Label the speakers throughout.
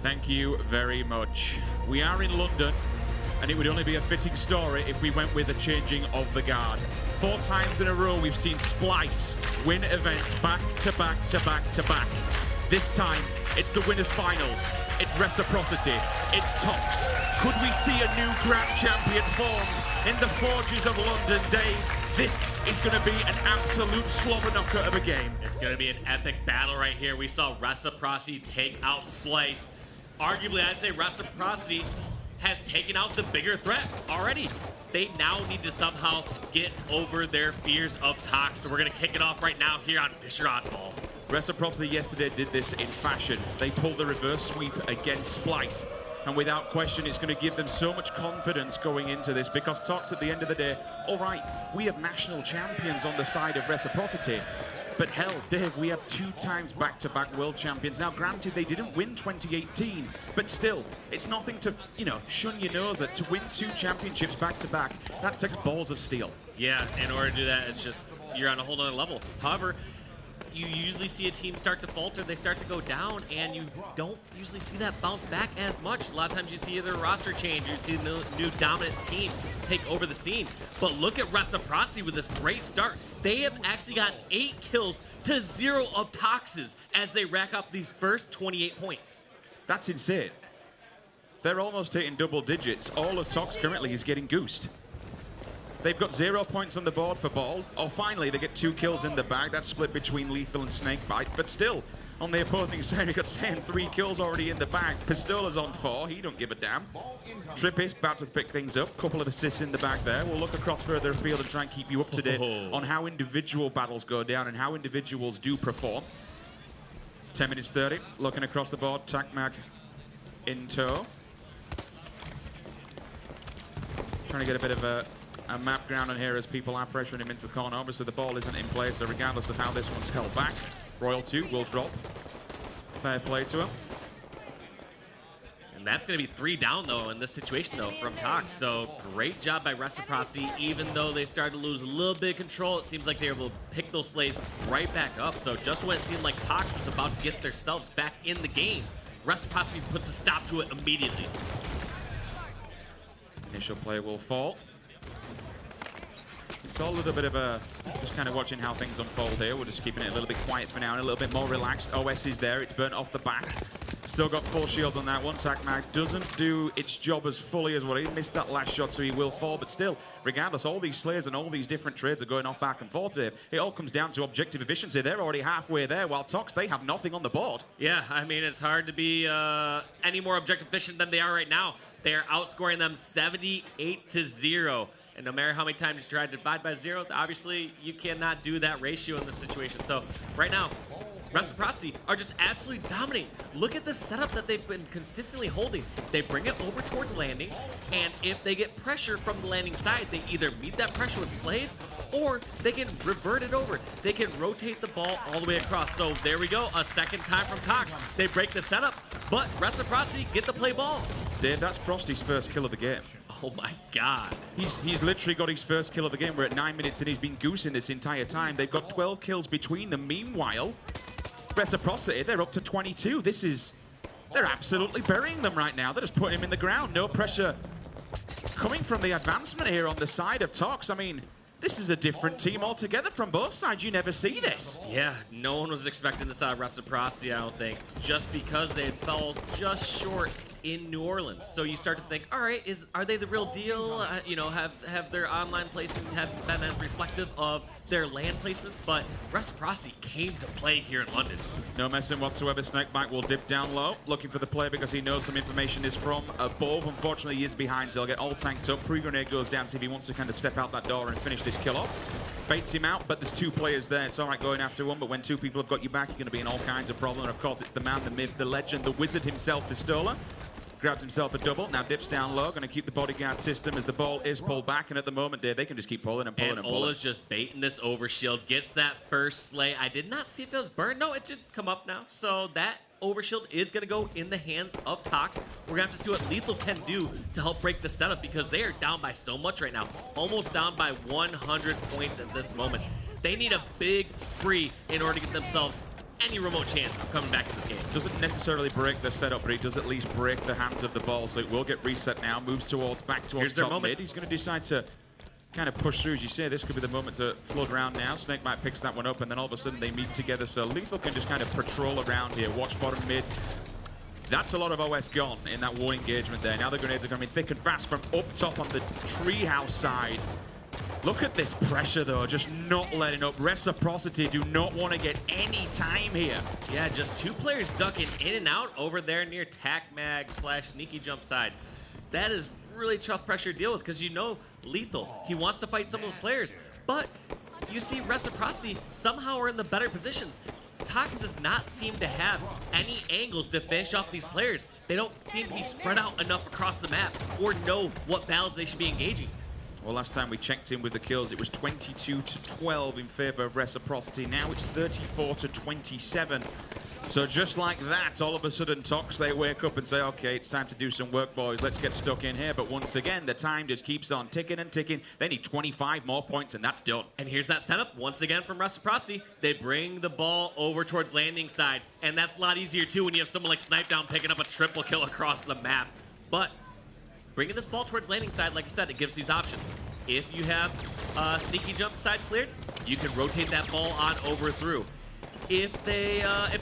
Speaker 1: Thank you very much. We are in London, and it would only be a fitting story if we went with a changing of the guard. 4 times in a row we've seen Splyce win events back to back to back to back. This time, it's the winners' finals. It's Reciprocity. It's TOX. Could we see a new grand champion formed in the forges of London, Dave? This is going to be an absolute slobber knocker of a game.
Speaker 2: It's going to be an epic battle right here. We saw Reciprocity take out Splyce. Arguably, I'd say Reciprocity has taken out the bigger threat already. They now need to somehow get over their fears of TOX. So we're going to kick it off right now here on Fisher Oddball.
Speaker 1: Reciprocity yesterday did this in fashion. They pulled the reverse sweep against Splyce. And without question, it's going to give them so much confidence going into this, because TOX, at the end of the day, all right, we have national champions on the side of Reciprocity. But hell, Dave, we have 2 times back-to-back world champions. Now, granted, they didn't win 2018, but still, it's nothing to, you know, shun your nose at. To win 2 championships back-to-back, that takes balls of steel.
Speaker 2: Yeah, in order to do that, it's just, you're on a whole other level. However, you usually see a team start to falter, they start to go down, and you don't usually see that bounce back as much. A lot of times you see either a roster change, or you see the new dominant team take over the scene. But look at Reciprocity with this great start. They have actually got 8 kills to 0 of TOX's as they rack up these first 28 points.
Speaker 1: That's insane. They're almost hitting double digits. All of TOX currently is getting goosed. They've got 0 points on the board for Ball. Oh, finally, they get 2 kills in the bag. That's split between Lethal and Snakebite. But still, on the opposing side, we've got 3 kills already in the bag. Pistola's on 4. He don't give a damn. Trippy's about to pick things up. Couple of assists in the bag there. We'll look across further afield and try and keep you up to date on how individual battles go down and how individuals do perform. 10 minutes 30. Looking across the board. TAC-Mag in tow. Trying to get a bit of a map ground on here as people are pressuring him into the corner. Obviously, the ball isn't in place, so regardless of how this one's held back, Royal 2 will drop. Fair play to him.
Speaker 2: And that's going to be 3 down, though, in this situation, though, from TOX. So great job by Reciprocity. Even though they started to lose a little bit of control, it seems like they were able to pick those slays right back up. So just when it seemed like TOX was about to get themselves back in the game, Reciprocity puts a stop to it immediately.
Speaker 1: Initial play will fall. It's all a little bit of a, just kind of watching how things unfold here. We're just keeping it a little bit quiet for now and a little bit more relaxed. OS is there, it's burnt off the back. Still got full shield on that one. TAC-Mag doesn't do its job as fully as what he missed that last shot, so he will fall. But still, regardless, all these slayers and all these different trades are going off back and forth there. It all comes down to objective efficiency. They're already halfway there, while TOX, they have nothing on the board.
Speaker 2: Yeah, I mean, it's hard to be any more objective efficient than they are right now. They are outscoring them 78-0. And no matter how many times you try to divide by 0, obviously you cannot do that ratio in this situation. So right now, Reciprocity are just absolutely dominating. Look at the setup that they've been consistently holding. They bring it over towards landing, and if they get pressure from the landing side, they either meet that pressure with slays, or they can revert it over. They can rotate the ball all the way across. So there we go, a second time from TOX. They break the setup, but Reciprocity get the play ball.
Speaker 1: Dave, that's Frosty's first kill of the game.
Speaker 2: Oh my God.
Speaker 1: He's literally got his first kill of the game. We're at 9 minutes and he's been goosing this entire time. They've got 12 kills between them. Meanwhile, Reciprocity, they're up to 22. They're absolutely burying them right now. They're just putting him in the ground. No pressure coming from the advancement here on the side of TOX. I mean, this is a different team altogether from both sides. You never see this.
Speaker 2: Yeah, no one was expecting this out of Reciprocity, I don't think, just because they fell just short in New Orleans. So you start to think, all right, are they the real deal? You know, have their online placements have been as reflective of their land placements? But Reciprocity came to play here in London.
Speaker 1: No messing whatsoever. Snakebite will dip down low, looking for the play because he knows some information is from above. Unfortunately, he is behind, so he'll get all tanked up. Pre-grenade goes down, see if he wants to kind of step out that door and finish this kill off. Baits him out, but there's 2 players there. It's all right going after one, but when 2 people have got you back, you're going to be in all kinds of problems. And of course, it's the man, the myth, the legend, the wizard himself, Pistola. Grabs himself a double, now dips down low, gonna keep the bodyguard system as the ball is pulled back, and at the moment, they can just keep pulling and pulling and pulling.
Speaker 2: Ola's just baiting this overshield, gets that first slay. I did not see if it was burned. No, it did come up now. So that overshield is gonna go in the hands of TOX. We're gonna have to see what Lethal can do to help break the setup, because they are down by so much right now. Almost down by 100 points at this moment. They need a big spree in order to get themselves any remote chance of coming back to this game.
Speaker 1: Doesn't necessarily break the setup, but he does at least break the hands of the ball, so it will get reset now. Moves back towards top mid. He's going to decide to kind of push through. As you say, this could be the moment to flood around now. Snakebite picks that one up, and then all of a sudden they meet together. So Lethal can just kind of patrol around here. Watch bottom mid. That's a lot of OS gone in that war engagement there. Now the grenades are coming thick and fast from up top on the treehouse side. Look at this pressure, though, just not letting up. Reciprocity do not want to get any time here.
Speaker 2: Yeah, just 2 players ducking in and out over there near tac mag / sneaky jump side. That is really tough pressure to deal with because you know Lethal, he wants to fight some of those players. But you see Reciprocity somehow are in the better positions. TOX does not seem to have any angles to finish off these players. They don't seem to be spread out enough across the map or know what battles they should be engaging.
Speaker 1: Well, last time we checked in with the kills, it was 22-12 in favor of Reciprocity. Now it's 34-27. So just like that, all of a sudden, TOX, they wake up and say, okay, it's time to do some work, boys. Let's get stuck in here. But once again, the time just keeps on ticking and ticking. They need 25 more points, and that's done.
Speaker 2: And here's that setup once again from Reciprocity. They bring the ball over towards landing side. And that's a lot easier, too, when you have someone like Snipedown picking up a triple kill across the map. But bringing this ball towards landing side, like I said, it gives these options. If you have sneaky jump side cleared, you can rotate that ball on over through. If they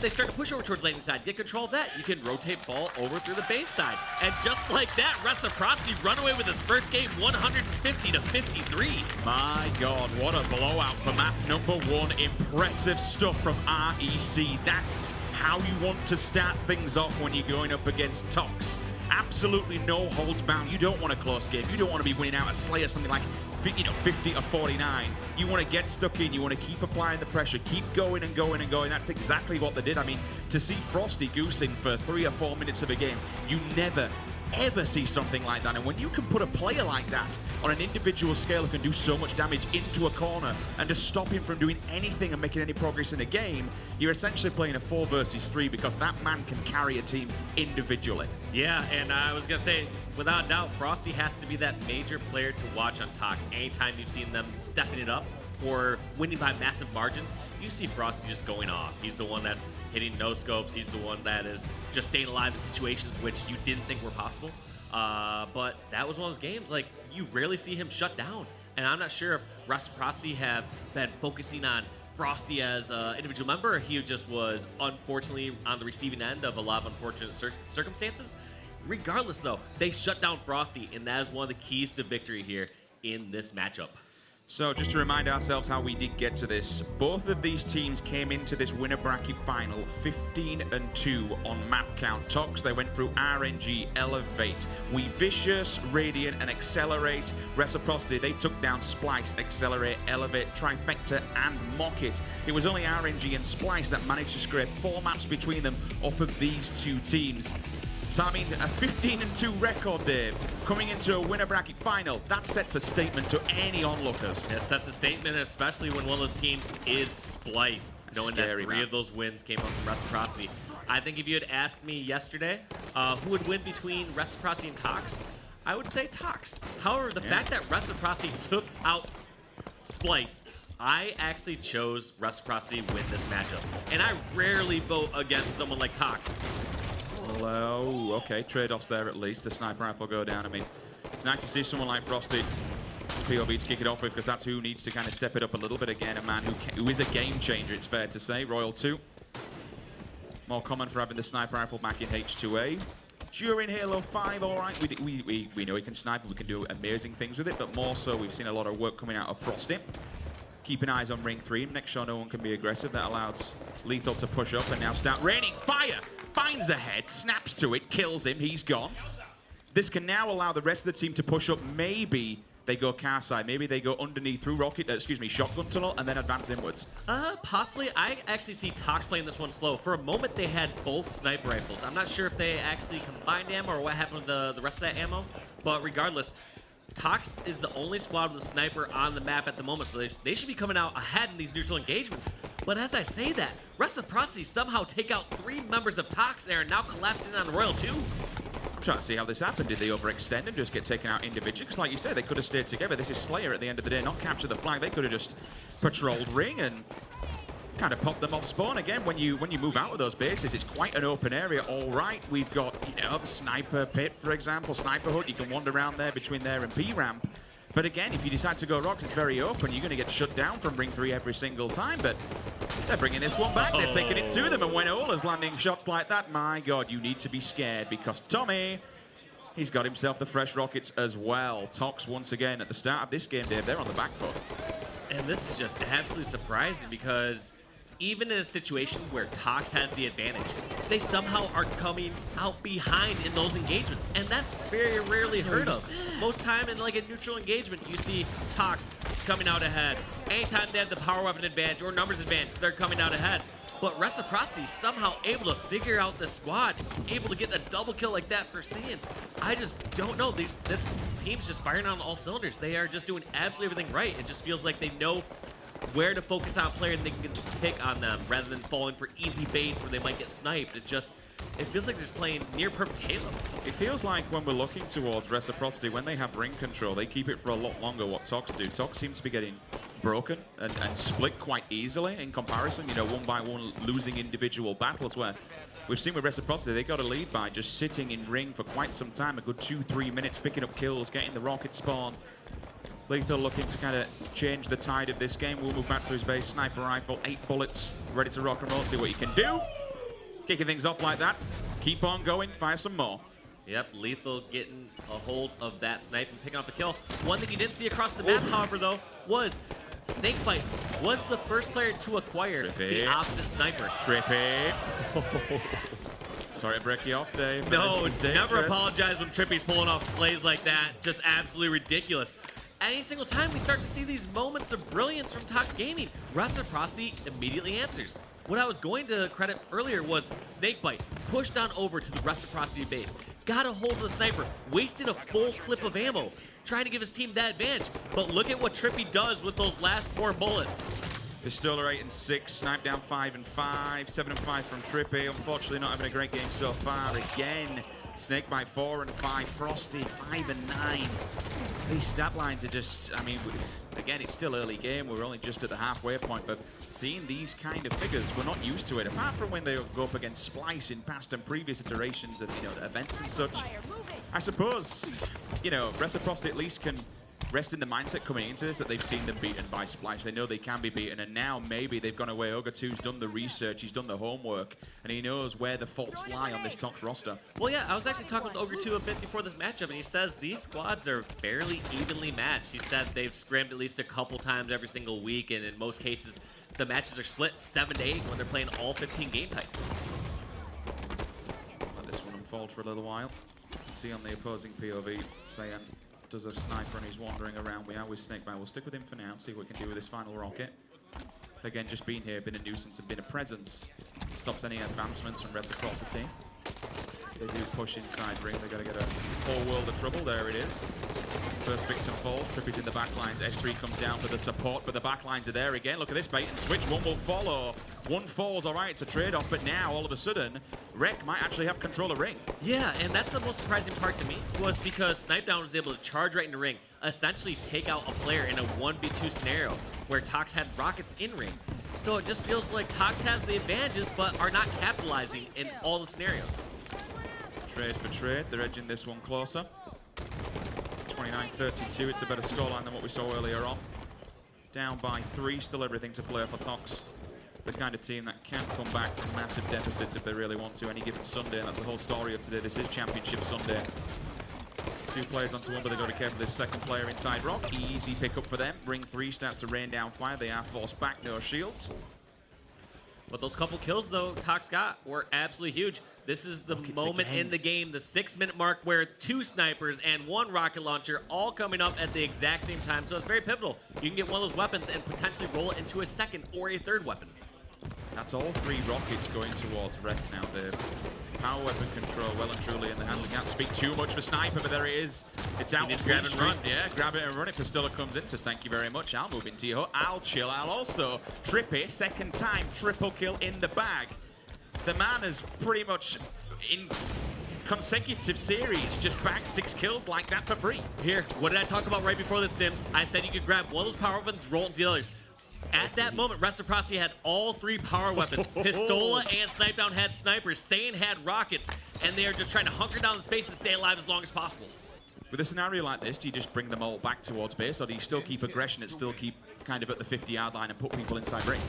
Speaker 2: start to push over towards landing side, get control of that, you can rotate ball over through the base side. And just like that, Reciprocity run away with his first game 150-53.
Speaker 1: My God, what a blowout for map number 1. Impressive stuff from REC. That's how you want to start things off when you're going up against TOX. Absolutely no holds bound. You don't want a close game. You don't want to be winning out a Slayer, something like 50 or 49. You want to get stuck in. You want to keep applying the pressure. Keep going and going and going. That's exactly what they did. I mean, to see Frosty goosing for 3 or 4 minutes of a game, you never, ever see something like that. And when you can put a player like that on an individual scale who can do so much damage into a corner and just stop him from doing anything and making any progress in a game, you're essentially playing a 4 versus 3 because that man can carry a team individually.
Speaker 2: Yeah, and I was going to say, without doubt, Frosty has to be that major player to watch on TOX. Anytime you've seen them stepping it up or winning by massive margins, you see Frosty just going off. He's the one that's hitting no-scopes. He's the one that is just staying alive in situations which you didn't think were possible. But that was one of those games, like, you rarely see him shut down. And I'm not sure if Reciprocity have been focusing on Frosty as an individual member, or he just was unfortunately on the receiving end of a lot of unfortunate circumstances. Regardless, though, they shut down Frosty, and that is one of the keys to victory here in this matchup.
Speaker 1: So just to remind ourselves how we did get to this, both of these teams came into this winner bracket final 15-2 on map count. TOX, they went through RNG, Elevate, We Vicious, Radiant, and Accelerate. Reciprocity, they took down Splyce, Accelerate, Elevate, Trifecta, and Mock It. It was only RNG and Splyce that managed to scrape 4 maps between them off of these 2 teams. So, I mean, a 15-2 record, Dave, coming into a winner bracket final, that sets a statement to any onlookers.
Speaker 2: It sets a statement, especially when one of those teams is Splyce, knowing that 3 of those wins came from Reciprocity. I think if you had asked me yesterday who would win between Reciprocity and TOX, I would say TOX. However, the fact that Reciprocity took out Splyce, I actually chose Reciprocity to win this matchup. And I rarely vote against someone like TOX.
Speaker 1: Oh, okay, trade-offs there at least. The sniper rifle go down. I mean, it's nice to see someone like Frosty. It's POV to kick it off with, because that's who needs to kind of step it up a little bit again. A man who is a game changer, it's fair to say. Royal 2. More common for having the sniper rifle back in H2A. During Halo 5, all right, we know he can snipe, we can do amazing things with it, but more so, we've seen a lot of work coming out of Frosty. Keeping eyes on Ring 3, make sure no one can be aggressive. That allows Lethal to push up and now start raining fire. Finds a head, snaps to it, kills him, he's gone. This can now allow the rest of the team to push up. Maybe they go car side, maybe they go underneath through shotgun tunnel and then advance inwards.
Speaker 2: Possibly. I actually see TOX playing this one slow. For a moment, they had both sniper rifles. I'm not sure if they actually combined ammo or what happened with the rest of that ammo, but regardless, TOX is the only squad with a sniper on the map at the moment, so they should be coming out ahead in these neutral engagements. But as I say that, Reciprocity somehow take out 3 members of TOX there and now collapsing on Royal 2.
Speaker 1: I'm trying to see how this happened. Did they overextend and just get taken out individually? Because like you said, they could have stayed together. This is Slayer at the end of the day, not capture the flag. They could have just patrolled Ring, and kind of pop them off spawn again. When you move out of those bases, it's quite an open area. All right, we've got, you know, sniper pit, for example, sniper hut. You can wander around there between there and B ramp. But again, if you decide to go rocks, it's very open. You're going to get shut down from ring 3 every single time. But they're bringing this one back. They're taking it to them. And when Ola's landing shots like that, my God, you need to be scared because Tommy, he's got himself the fresh rockets as well. TOX, once again, at the start of this game, Dave, they're on the back foot.
Speaker 2: And this is just absolutely surprising because even in a situation where TOX has the advantage, they somehow are coming out behind in those engagements. And that's very rarely heard of. Most time in like a neutral engagement, you see TOX coming out ahead. Anytime they have the power weapon advantage or numbers advantage, they're coming out ahead. But Reciprocity somehow able to figure out the squad, able to get a double kill like that for Saiyan. I just don't know. This team's just firing on all cylinders. They are just doing absolutely everything right. It just feels like they know where to focus on a player and they can pick on them rather than falling for easy baits where they might get sniped. It feels like they're just playing near perfect Halo.
Speaker 1: It feels like when we're looking towards Reciprocity, when they have ring control, they keep it for a lot longer what TOX do. TOX seems to be getting broken and split quite easily in comparison, you know, one by one losing individual battles where we've seen with Reciprocity, they got a lead by just sitting in ring for quite some time, a good 2-3 minutes, picking up kills, getting the rocket spawn. Lethal looking to kind of change the tide of this game. We'll move back to his base. Sniper rifle, 8 bullets, ready to rock and roll, see what he can do. Kicking things off like that. Keep on going, fire some more.
Speaker 2: Yep, Lethal getting a hold of that snipe and picking up a kill. One thing you didn't see across the map, however, though, was Snakebite was the first player to acquire the opposite sniper.
Speaker 1: Trippy. Sorry to break you off, Dave.
Speaker 2: No, never apologize when Trippy's pulling off slays like that. Just absolutely ridiculous. Any single time we start to see these moments of brilliance from TOX Gaming, Reciprocity immediately answers. What I was going to credit earlier was Snakebite pushed on over to the Reciprocity base, got a hold of the sniper, wasted a full clip of ammo, trying to give his team that advantage. But look at what Trippy does with those last 4 bullets.
Speaker 1: Pistola 8 and 6, snipe down 5 and 5, 7 and 5 from Trippy. Unfortunately, not having a great game so far. Again, Snakebite 4 and 5, Frosty 5 and 9. These stat lines are just, I mean, again, it's still early game. We're only just at the halfway point, but seeing these kind of figures, we're not used to it. Apart from when they go up against Splyce in past and previous iterations of, you know, events and such. I suppose, you know, Reciprocity at least can rest in the mindset coming into this that they've seen them beaten by Splyce. They know they can be beaten, and now maybe they've gone away. Ogre 2's done the research, he's done the homework, and he knows where the faults lie on this TOX roster.
Speaker 2: Well, yeah, I was actually talking with Ogre 2 a bit before this matchup, and he says these squads are fairly evenly matched. He said they've scrimmed at least a couple times every single week, and in most cases, the matches are split 7 to 8 when they're playing all 15 game types.
Speaker 1: Let this one unfold for a little while. You can see on the opposing POV, Saiyan does a sniper and he's wandering around. We are with Snakebite. We'll stick with him for now, see what we can do with this final rocket. Again, just being here, been a nuisance and been a presence. Stops any advancements from Reciprocity. They do push inside ring. They've got to get a whole world of trouble. There it is. First victim falls. Trippy's in the back lines. S3 comes down for the support, but the back lines are there again. Look at this bait and switch. One will follow. One falls. All right, it's a trade-off, but now all of a sudden, Rec might actually have control of ring.
Speaker 2: Yeah, and that's the most surprising part to me was because Snipedown was able to charge right into ring, essentially take out a player in a 1v2 scenario where TOX had rockets in ring. So it just feels like TOX has the advantages, but are not capitalizing in all the scenarios.
Speaker 1: Trade for trade. They're edging this one closer. 29-32. It's a better scoreline than what we saw earlier on. Down by 3. Still everything to play for TOX. The kind of team that can come back from massive deficits if they really want to any given Sunday. And that's the whole story of today. This is Championship Sunday. 2 players onto 1, but they've got to care for this second player inside rock. Easy pickup for them. Ring 3 starts to rain down fire. They are forced back. No shields.
Speaker 2: But those couple kills, though, TOX got were absolutely huge. This is the moment in the game, the 6-minute mark, where 2 snipers and 1 rocket launcher all coming up at the exact same time. So it's very pivotal. You can get one of those weapons and potentially roll it into a second or a third weapon.
Speaker 1: That's all 3 rockets going towards Rec now, Dave. Power weapon control well and truly in the handle. Can't speak too much for Sniper, but there it is. It's out.
Speaker 2: Just grab and run.
Speaker 1: Yeah, grab it and run it. Pistola comes in, says thank you very much. I'll move into your hut. I'll chill. I'll also Trippy. Second time, triple kill in the bag. The man has pretty much in consecutive series just bagged 6 kills like that for free.
Speaker 2: Here, what did I talk about right before the Sims? I said you could grab one of those power weapons, roll it into the others. At that moment, Reciprocity had all 3 power weapons. Pistola and Snipe Down had snipers. Saiyan had rockets. And they are just trying to hunker down the space and stay alive as long as possible.
Speaker 1: With a scenario like this, do you just bring them all back towards base, or do you still keep aggression and still keep kind of at the 50-yard line and put people inside ring?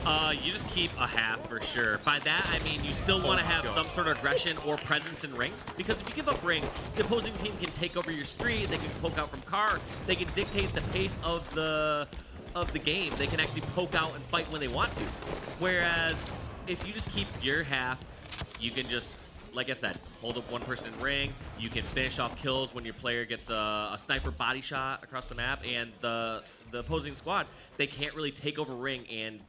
Speaker 2: You just keep a half for sure. By that, I mean you still want to have some sort of aggression or presence in ring, because if you give up ring, the opposing team can take over your street, they can poke out from car, they can dictate the pace of the game. They can actually poke out and fight when they want to. Whereas, if you just keep your half, you can just, like I said, hold up one person in ring. You can finish off kills when your player gets a sniper body shot across the map, and the opposing squad, they can't really take over ring and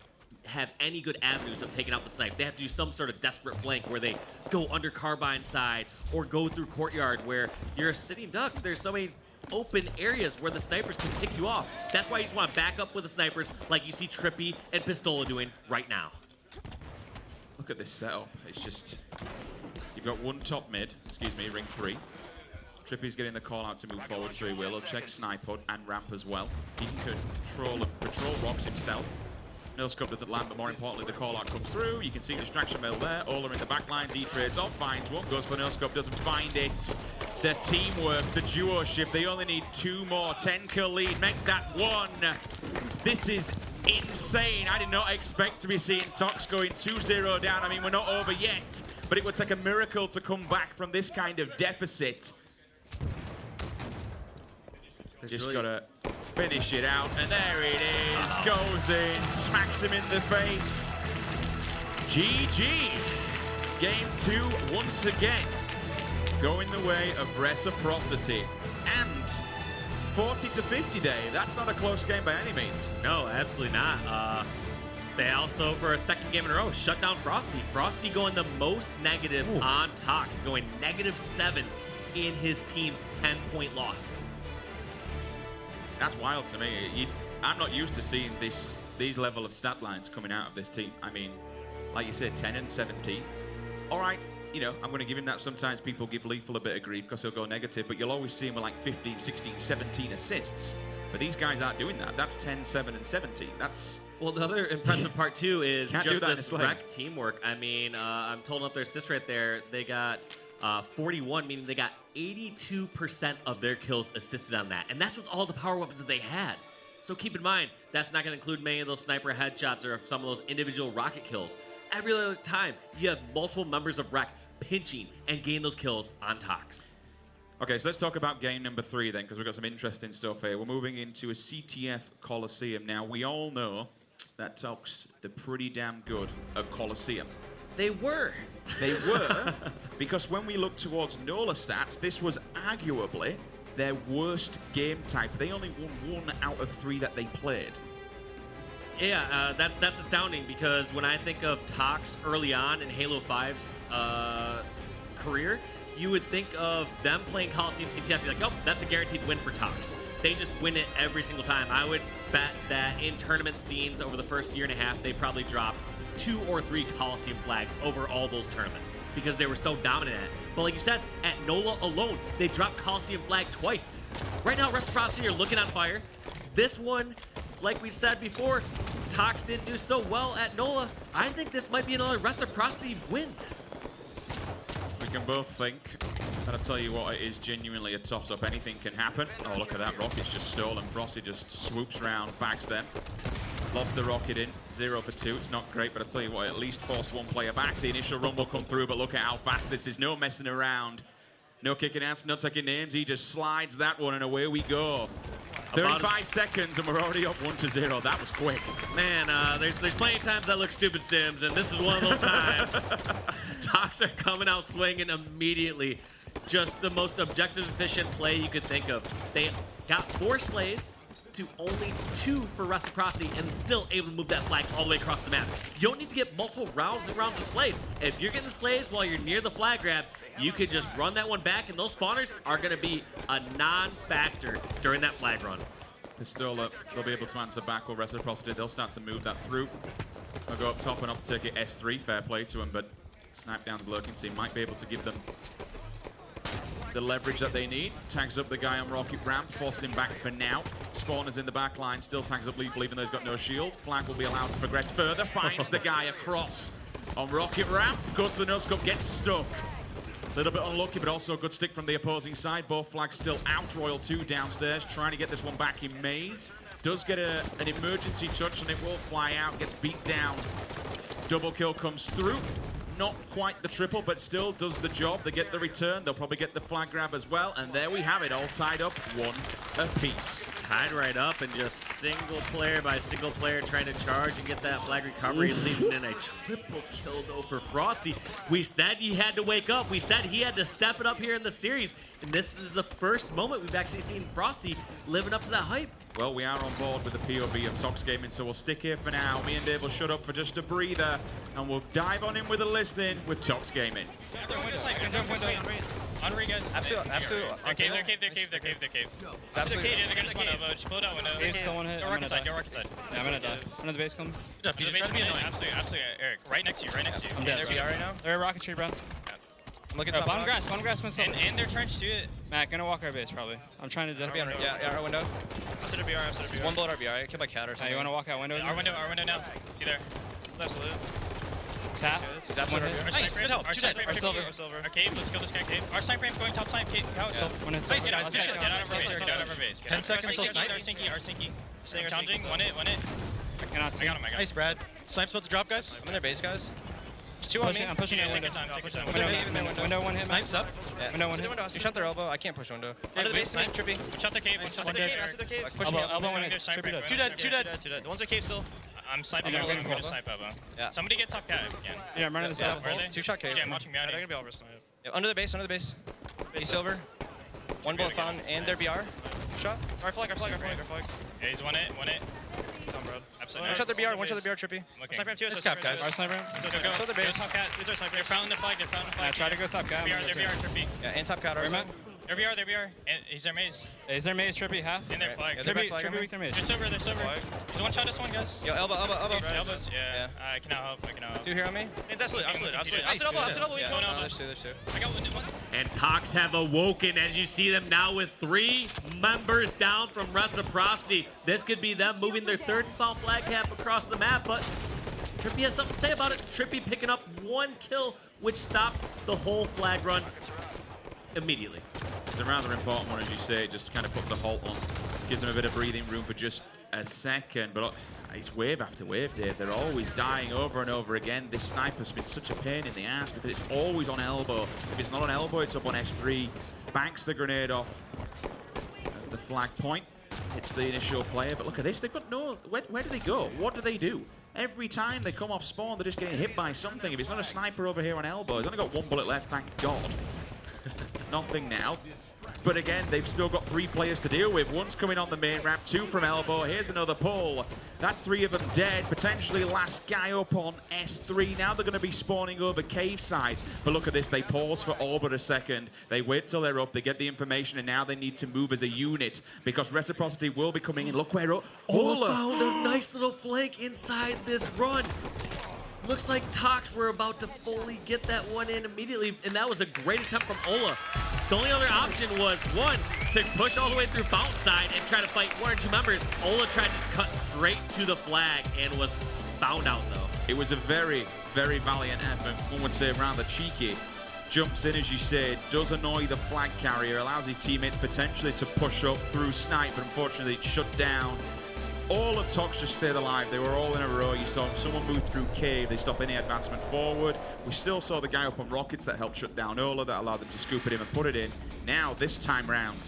Speaker 2: have any good avenues of taking out the snipe. They have to do some sort of desperate flank where they go under carbine side or go through courtyard where you're a sitting duck. There's so many open areas where the snipers can pick you off. That's why you just want to back up with the snipers like you see Trippy and Pistola doing right now.
Speaker 1: Look at this setup. It's just... You've got one top mid, ring 3. Trippy's getting the call out to move forward, so he will. He'll check Snipe and ramp as well. He can control and patrol rocks himself. No scope doesn't land, but more importantly, the call out comes through. You can see distraction mail there. Ola in the back line. D trades off, finds one, goes for no scope, doesn't find it. The teamwork, the duo-ship, they only need 2 more. 10-kill lead, make that 1. This is insane. I did not expect to be seeing TOX going 2-0 down. I mean, we're not over yet, but it would take a miracle to come back from this kind of deficit. Just gotta finish it out, and there it is. Goes in, smacks him in the face. GG. Game 2 once again going the way of Reciprocity. And 40-50 day. That's not a close game by any means.
Speaker 2: No, absolutely not. They also, for a second game in a row, shut down Frosty. Frosty going the most negative on TOX, going -7 in his team's 10-point loss.
Speaker 1: That's wild to me. I'm not used to seeing these level of stat lines coming out of this team. I mean, like you said, 10 and 17. All right, you know, I'm going to give him that. Sometimes people give Lethal a bit of grief because he'll go negative, but you'll always see him with like 15, 16, 17 assists. But these guys aren't doing that. That's 10, 7, and 17. That's...
Speaker 2: Well, the other impressive part, too, is just this
Speaker 1: in
Speaker 2: wreck teamwork. I mean, I'm told up their assist right there. They got 41, meaning they got 82% of their kills assisted on that. And that's with all the power weapons that they had. So keep in mind, that's not going to include many of those sniper headshots or some of those individual rocket kills. Every other time, you have multiple members of Rec pinching and getting those kills on TOX.
Speaker 1: Okay, so let's talk about game number 3 then, because we've got some interesting stuff here. We're moving into a CTF Coliseum. Now, we all know that TOX, they're pretty damn good at Coliseum.
Speaker 2: They were.
Speaker 1: They were, because when we look towards NOLA stats, this was arguably their worst game type. They only won 1 out of 3 that they played.
Speaker 2: Yeah, that's astounding, because when I think of TOX early on in Halo 5's career, you would think of them playing Coliseum CTF, be like, oh, that's a guaranteed win for TOX. They just win it every single time. I would bet that in tournament scenes over the first year and a half, they probably dropped 2 or 3 Coliseum flags over all those tournaments because they were so dominant at it. But like you said, at NOLA alone, they dropped Coliseum flag twice. Right now, Reciprocity are looking on fire. This one, like we said before, TOX didn't do so well at NOLA. I think this might be another Reciprocity win.
Speaker 1: We can both think, and I'll tell you what, it is genuinely a toss-up. Anything can happen. Oh, look at that. Rocket's just stolen. Frosty just swoops round, bags them. Lobs the rocket in. 0 for 2. It's not great, but I'll tell you what, at least force one player back. The initial run will come through, but look at how fast this is. No messing around. No kicking ass, no taking names. He just slides that one, and away we go. 35 seconds, and we're already up 1-0. That was quick.
Speaker 2: Man, there's plenty of times I look stupid, Sims, and this is one of those times. TOX are coming out swinging immediately. Just the most objective, efficient play you could think of. They got 4 slays to only 2 for Reciprocity, and still able to move that flag all the way across the map. You don't need to get multiple rounds and rounds of slays. If you're getting the slays while you're near the flag grab, you could just run that one back, and those spawners are going to be a non-factor during that flag run.
Speaker 1: Pistola, they'll be able to answer back, or Reciprocity, they'll start to move that through. They'll go up top and off to take it S3, fair play to him, but Snipe Down's lurking team might be able to give them the leverage that they need. Tags up the guy on Rocket Ramp, force him back for now. Spawner's in the back line, still tags up Lethal even though he's got no shield. Flag will be allowed to progress further, finds the guy across on Rocket Ramp, goes to the no-scope, gets stuck. A little bit unlucky, but also a good stick from the opposing side. Both flags still out. Royal 2 downstairs, trying to get this one back in maze. Does get an emergency touch, and it will fly out, gets beat down. Double kill comes through. Not quite the triple, but still does the job. They get the return. They'll probably get the flag grab as well. And there we have it, all tied up, 1 apiece.
Speaker 2: Tied right up, and just single player by single player trying to charge and get that flag recovery, leaving in a triple kill though for Frosty. We said he had to wake up. We said he had to step it up here in the series. And this is the first moment we've actually seen Frosty living up to that hype.
Speaker 1: Well, we are on board with the POV of TOX Gaming, so we'll stick here for now. Me and Dave will shut up for just a breather, and we'll dive on in with a listing with TOX Gaming.
Speaker 3: On Renegades. Absolutely. They're cave. It's absolutely cave. They're gonna just one over. Just pull it out window.
Speaker 4: Cave's still one hit.
Speaker 3: Go rocket side. Yeah,
Speaker 4: I'm gonna die. Under the base come.
Speaker 3: The base be annoying. Absolutely, Eric. Right next to you.
Speaker 4: I'm dead.
Speaker 3: They're BR right now.
Speaker 4: They're rocket tree, bro.
Speaker 3: I'm looking
Speaker 4: top. Bottom grass myself.
Speaker 3: And they're trenched to it.
Speaker 4: Matt, gonna walk our base probably. I'm trying to.
Speaker 3: Yeah, our window. I'm set a BR. One bullet our BR. I killed my cat or something.
Speaker 4: You wanna walk out window?
Speaker 3: Our window now. See there. Absolute.
Speaker 4: Tap.
Speaker 3: He's absolutely. Nice, good help.
Speaker 4: Our silver.
Speaker 3: Our cave, let's kill this guy cave. Our sniper ramp going top snipe cave. Nice guys, good shit. Get out of our base. 10 seconds till snipe. Our stinky. Challenging, one hit.
Speaker 4: I cannot see.
Speaker 3: I got him. Nice, Brad. Snipe's supposed to drop, guys. I'm in their base, guys. There's 2 on me.
Speaker 4: I'm pushing
Speaker 3: Take your time.
Speaker 4: Window one hit.
Speaker 3: Snipe's up.
Speaker 4: Window one hit.
Speaker 3: You shot their elbow. I can't push window. Under the base, snipe, trippy. Shot their cave. Pushing
Speaker 4: elbow one hit.
Speaker 3: Two dead. The ones that cave still. I'm sniping. I'm going to snipe elbow. Yeah. Somebody get top cat again.
Speaker 4: Yeah, I'm running this out.
Speaker 3: 2-shot cave. Yeah, I'm watching behind. They're going to be all snipe. Under the base. He's silver. One bullet found and their BR. Shot. Our flag. Yeah, he's one hit. One shot their BR, trippy. Sniper him too. This cap, guys.
Speaker 4: Our sniper.
Speaker 3: Go the base. Top cat. These are sniper. They're found the flag.
Speaker 4: I try to go top cat.
Speaker 3: Their BR, trippy. Yeah, and top cat. Their BR. And he's their maze.
Speaker 4: Is their maze trippy half?
Speaker 3: And their flag.
Speaker 4: Trippy weak their maze.
Speaker 3: They're silver. He's one shot this one, guys. Yo, elbow. Elbows. Yeah. I cannot help. 2 here on me. Absolutely. Elbow. No, there's 2. I got one.
Speaker 2: And TOX have awoken as you see them now with 3 members down from Reciprocity. This could be them moving their 3rd foul flag cap across the map, but Trippy has something to say about it. Trippy picking up 1 kill, which stops the whole flag run immediately.
Speaker 1: It's a rather important one, as you say. It just kind of puts a halt on, gives them a bit of breathing room for just a second. But it's wave after wave, Dave. They're always dying over and over again. This sniper's been such a pain in the ass because it's always on elbow. If it's not on elbow, it's up on S3. Banks the grenade off the flag point. Hits the initial player. But look at this. They've got no... Where do they go? What do they do? Every time they come off spawn, they're just getting hit by something. If it's not a sniper over here on elbow, he's only got 1 bullet left, thank God. Nothing now. But again, they've still got 3 players to deal with. One's coming on the main ramp, 2 from elbow. Here's another pull. That's 3 of them dead. Potentially last guy up on S3. Now they're going to be spawning over cave side. But look at this. They pause for all but a second. They wait till they're up. They get the information, and now they need to move as a unit because Reciprocity will be coming in. Look where
Speaker 2: Ola found a nice little flank inside this run. Looks like TOX were about to fully get that one in immediately, and that was a great attempt from Ola. The only other option was, 1, to push all the way through fountain side and try to fight 1 or 2 members. Ola tried to just cut straight to the flag and was found out, though.
Speaker 1: It was a very, very valiant effort. One would say rather cheeky. Jumps in, as you said, does annoy the flag carrier, allows his teammates potentially to push up through snipe, but unfortunately it's shut down. All of TOX just stayed alive. They were all in a row. You saw someone move through cave. They stopped any advancement forward. We still saw the guy up on rockets that helped shut down Ola, that allowed them to scoop it in and put it in. Now, this time round,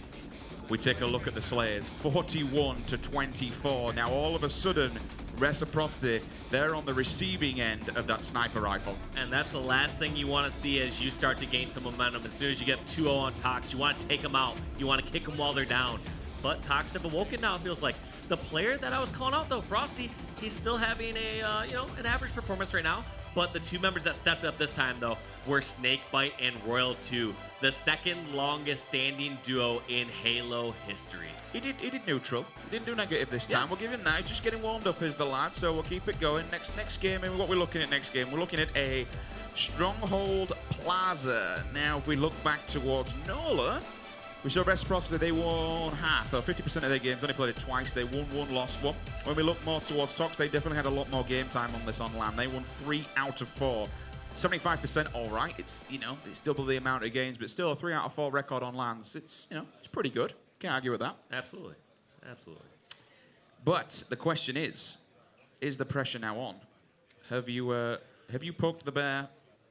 Speaker 1: we take a look at the Slayers. 41-24. Now, all of a sudden, Reciprocity, they're on the receiving end of that sniper rifle.
Speaker 2: And that's the last thing you want to see as you start to gain some momentum. As soon as you get 2-0 on TOX, you want to take them out. You want to kick them while they're down. But TOX have awoken now, it feels like. The player that I was calling out, though, Frosty, he's still having a, an average performance right now. But the 2 members that stepped up this time, though, were Snakebite and Royal 2, the 2nd longest standing duo in Halo history.
Speaker 1: He did neutral. He didn't do negative this time. We'll give him that. He's just getting warmed up as the lad, so we'll keep it going. Next game, and what we're looking at next game, we're looking at a Stronghold Plaza. Now, if we look back towards NOLA, we saw Reciprocity, they won half, or 50% of their games, only played it twice. They won one, lost one. When we look more towards TOX, they definitely had a lot more game time on this on LAN. They won 3 out of 4. 75%, all right. It's, you know, it's double the amount of games, but still a 3 out of 4 record on LANs. It's, you know, it's pretty good. Can't argue with that.
Speaker 2: Absolutely. Absolutely.
Speaker 1: But the question is the pressure now on? Have you poked the bear?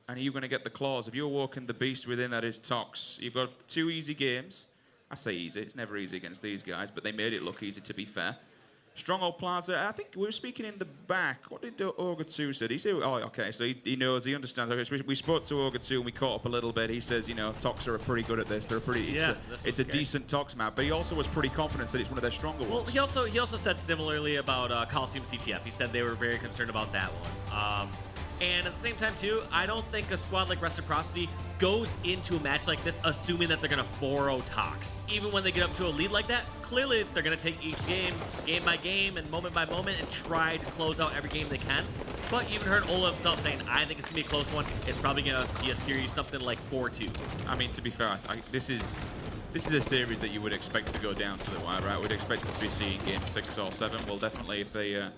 Speaker 1: And are you going to get the claws? If you're walking the beast within that is TOX, you've got 2 easy games. I say easy, it's never easy against these guys, but they made it look easy, to be fair. Stronghold Plaza, I think we were speaking in the back. What did Ogre 2 say? He said, oh, okay, so he knows, he understands. Okay, so we spoke to Ogre 2 and we caught up a little bit. He says, you know, TOX are pretty good at this. They're pretty, it's a decent TOX map, but he also was pretty confident that it's one of their stronger ones.
Speaker 2: Well, he also said similarly about Coliseum CTF. He said they were very concerned about that one. And at the same time, too, I don't think a squad like Reciprocity goes into a match like this assuming that they're going to 4-0 TOX. Even when they get up to a lead like that, clearly they're going to take each game by game and moment by moment and try to close out every game they can. But you even heard Ola himself saying, I think it's going to be a close one. It's probably going to be a series something like 4-2.
Speaker 1: I mean, to be fair, this is a series that you would expect to go down to the wire, right? We'd expect it to be seeing game 6 or 7. Well, definitely if they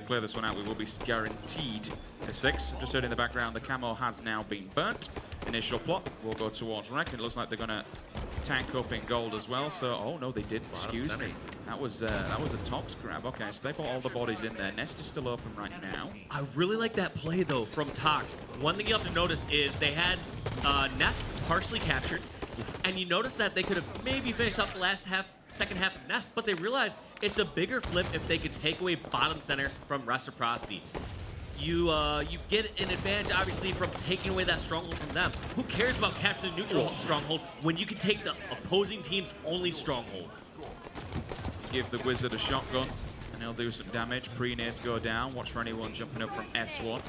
Speaker 1: clear this one out, we will be guaranteed a 6. Just heard in the background, the camo has now been burnt. Initial plot will go towards Rec. It looks like they're going to tank up in gold as well. So, oh no, they didn't. Excuse me. That was a TOX grab. Okay, so they put all the bodies in there. Nest is still open right now.
Speaker 2: I really like that play though from TOX. One thing you have to notice is they had Nest partially captured, and you notice that they could have maybe finished off the second half of Nest, but they realized it's a bigger flip if they could take away bottom center from Reciprocity. You get an advantage, obviously, from taking away that stronghold from them. Who cares about capturing the neutral stronghold when you can take the opposing team's only stronghold?
Speaker 1: Give the wizard a shotgun, and he'll do some damage. Pre-nades go down. Watch for anyone jumping up from S1.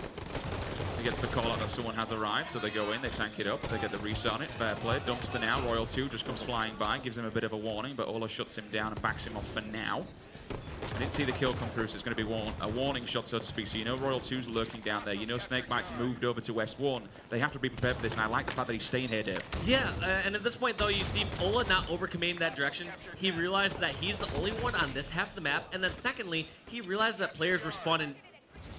Speaker 1: He gets the call out that someone has arrived, so they go in, they tank it up, they get the reset on it. Fair play. Dumpster now. Royal 2 just comes flying by, gives him a bit of a warning, but Ola shuts him down and backs him off for now. I didn't see the kill come through, so it's going to be a warning shot, so to speak. So you know Royal 2's lurking down there. You know Snakebite's moved over to S1. They have to be prepared for this, and I like the fact that he's staying here, Dave.
Speaker 2: Yeah, and at this point, though, you see Ola not overcommitting that direction. He realized that he's the only one on this half of the map, and then secondly, he realized that players were spawning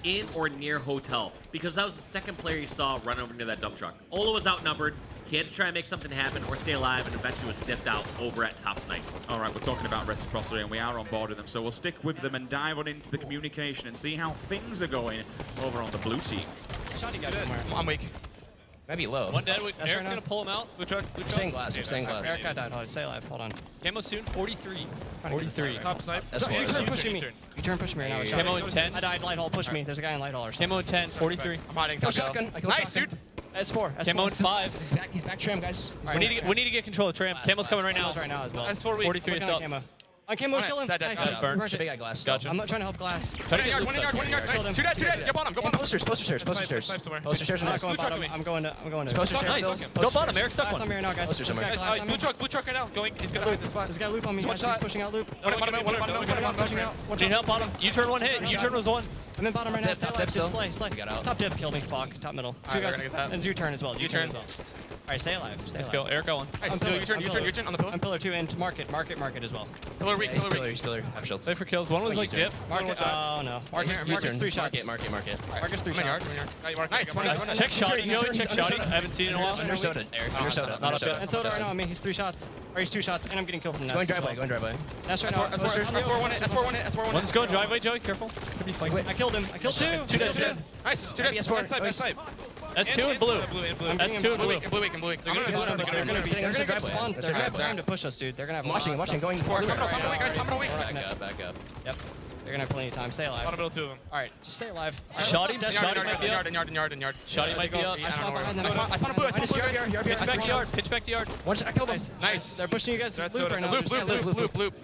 Speaker 2: in or near hotel, because that was the second player he saw run over near that dump truck. Ola was outnumbered. He had to try and make something happen or stay alive, and eventually was sniffed out over at top snipe.
Speaker 1: All right, we're talking about Reciprocity, and we are on board with them, so we'll stick with them and dive on into the communication and see how things are going over on the blue team.
Speaker 4: Shot you guys somewhere.
Speaker 3: I'm weak.
Speaker 5: Maybe low.
Speaker 4: One dead. Eric's gonna pull him out. Blue truck.
Speaker 5: I'm saying glass. I'm saying glass.
Speaker 4: Eric got died. Hold on. Stay alive. Hold on. Camo soon. 43. 43.
Speaker 3: Top snipe.
Speaker 5: That's
Speaker 4: You turn
Speaker 5: one.
Speaker 4: pushing me. You turn pushing me right now. Camo in 10. I died light hall. Push me. There's a guy in light hall. Camo in 10. 43.
Speaker 3: I'm hiding.
Speaker 5: Kill shotgun.
Speaker 3: Nice, dude.
Speaker 5: S4.
Speaker 4: Camo in 5.
Speaker 5: He's back tram, guys.
Speaker 4: We need to get control of tram. Camo's coming right now.
Speaker 5: Right now as well.
Speaker 3: S4 weak.
Speaker 4: 43 is up.
Speaker 5: On camo, kill him.
Speaker 3: Dead.
Speaker 5: Nice.
Speaker 4: Burn.
Speaker 5: Big guy glass.
Speaker 4: Gotcha.
Speaker 5: I'm not trying to help glass.
Speaker 3: One in yard. Nice. Two dead. Go bottom.
Speaker 5: Poster stairs. Poster stairs.
Speaker 3: I'm
Speaker 5: next.
Speaker 3: not going bottom.
Speaker 5: I'm going to.
Speaker 3: Poster stairs.
Speaker 4: Nice. Go bottom. Eric stuck one.
Speaker 5: I'm here now, guys.
Speaker 3: Blue truck right now. He's gonna hit the spot.
Speaker 5: There's a guy loop on me. He's pushing out loop.
Speaker 3: One pushing out.
Speaker 4: Need help bottom. U-turn one hit. U-turn was one.
Speaker 5: I'm in bottom right now.
Speaker 3: Top dip still.
Speaker 5: Slay. Top dip killed me. Fuck. Top middle.
Speaker 3: Alright, we're gonna get that.
Speaker 5: And U-turn as well.
Speaker 3: U-turn.
Speaker 5: Alright, stay alive.
Speaker 4: Let's go. Eric going.
Speaker 3: Nice. Still U-turn on the pillar.
Speaker 5: I'm pillar 2 and market as well.
Speaker 3: Pillar weak.
Speaker 5: He's pillar. Half shields.
Speaker 4: Wait for kills. One was like dip.
Speaker 5: Market. Oh no. Market's 3 shots.
Speaker 3: Market.
Speaker 5: Market's 3 shots.
Speaker 3: Nice.
Speaker 4: Check shotty. Joey, check shotty. I haven't seen it in a while.
Speaker 5: Under soda. Eric. Under soda.
Speaker 4: Not up yet.
Speaker 5: And soda right now on me. He's 3 shots. Or he's 2 shots. And I'm getting killed from Nest.
Speaker 3: Going driveway.
Speaker 5: That's right now.
Speaker 3: S4 one hit.
Speaker 4: One's going driveway, Joey. Careful. Could be flanking.
Speaker 5: I killed him. I killed 2.
Speaker 4: 2 dead.
Speaker 3: Nice. Two dead. Snipe.
Speaker 4: S2 and blue. S2 and blue.
Speaker 3: Blue weak.
Speaker 5: They're gonna get spawned. They're gonna have time to push us, dude. They're gonna have
Speaker 3: Watching. Going this way. Top weak.
Speaker 5: Back up. Yep. They're gonna have plenty of time. Stay alive.
Speaker 4: Bottom middle 2 of them.
Speaker 5: Alright, just stay alive.
Speaker 4: Shotty might be up. Shotty might be up.
Speaker 5: I spawned behind them.
Speaker 3: I spawned blue.
Speaker 4: Pitch back to yard. Pitch back to yard.
Speaker 3: I killed him. Nice.
Speaker 5: They're pushing you guys loop right now.
Speaker 3: Loop.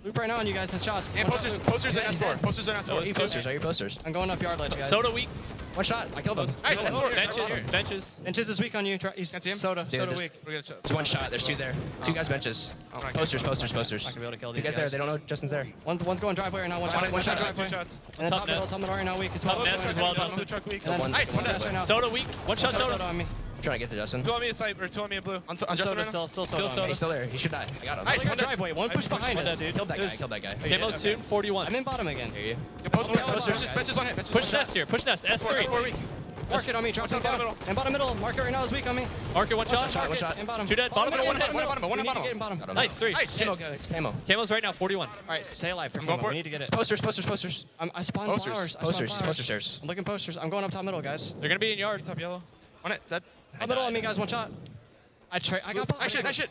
Speaker 5: Loop right now on you guys. Hit shots.
Speaker 3: And posters in S4. Posters in
Speaker 4: Oh,
Speaker 3: S4.
Speaker 4: posters. Are you posters?
Speaker 5: I'm going up yard ledge, guys.
Speaker 4: Soda weak. One shot. I killed him.
Speaker 3: Nice, S4.
Speaker 4: Benches.
Speaker 5: Inches is weak on you.
Speaker 3: Can't see him?
Speaker 5: Soda
Speaker 4: Dude,
Speaker 5: weak.
Speaker 4: There's one shot. There's two there. Two guys benches. Posters.
Speaker 5: Not gonna be able to kill
Speaker 4: You
Speaker 5: these
Speaker 4: guys there. They don't know Justin's there.
Speaker 5: One's going driveway right now. One shot driveway. And then top middle right now weak as well.
Speaker 4: Top net as well, Justin.
Speaker 3: Nice, one
Speaker 5: right now.
Speaker 4: Soda weak. One shot
Speaker 5: Soda on me.
Speaker 4: I'm trying to get to Justin.
Speaker 6: Two on me a sniper, two on me a blue.
Speaker 3: On Justin right now?
Speaker 5: Still soda on me.
Speaker 4: He's still there. He should die. I got him.
Speaker 3: Nice,
Speaker 5: One driveway. One push behind us.
Speaker 4: Killed that guy. Killed that guy.
Speaker 5: Camo
Speaker 4: soon. 41.
Speaker 5: I'm in bottom again.
Speaker 4: Hear you.
Speaker 3: Benches one hit.
Speaker 4: Push nest here. Push nest. S3.
Speaker 3: weak.
Speaker 5: Mark it on me. Drop it down. And bottom middle. Mark it right now is weak on me.
Speaker 4: Marker one shot.
Speaker 5: One shot. And bottom.
Speaker 4: Two dead. Bottom middle.
Speaker 3: One in bottom.
Speaker 5: We need to get in bottom.
Speaker 4: Nice. 3.
Speaker 3: Nice.
Speaker 5: Camo, guys.
Speaker 4: Camo. Camo's right now. 41.
Speaker 5: All right, stay alive for
Speaker 3: I'm going
Speaker 5: Camo.
Speaker 3: for
Speaker 5: We
Speaker 3: it.
Speaker 5: need to get it.
Speaker 4: Posters.
Speaker 5: I spawned
Speaker 3: Posters.
Speaker 5: flowers.
Speaker 4: Posters. Poster stairs.
Speaker 5: I'm looking posters. I'm going up top middle, guys.
Speaker 4: They're gonna be in yard.
Speaker 6: Top yellow.
Speaker 3: One hit. Dead.
Speaker 5: Top middle on me, guys. One shot. I got bottom.
Speaker 3: Nice shit.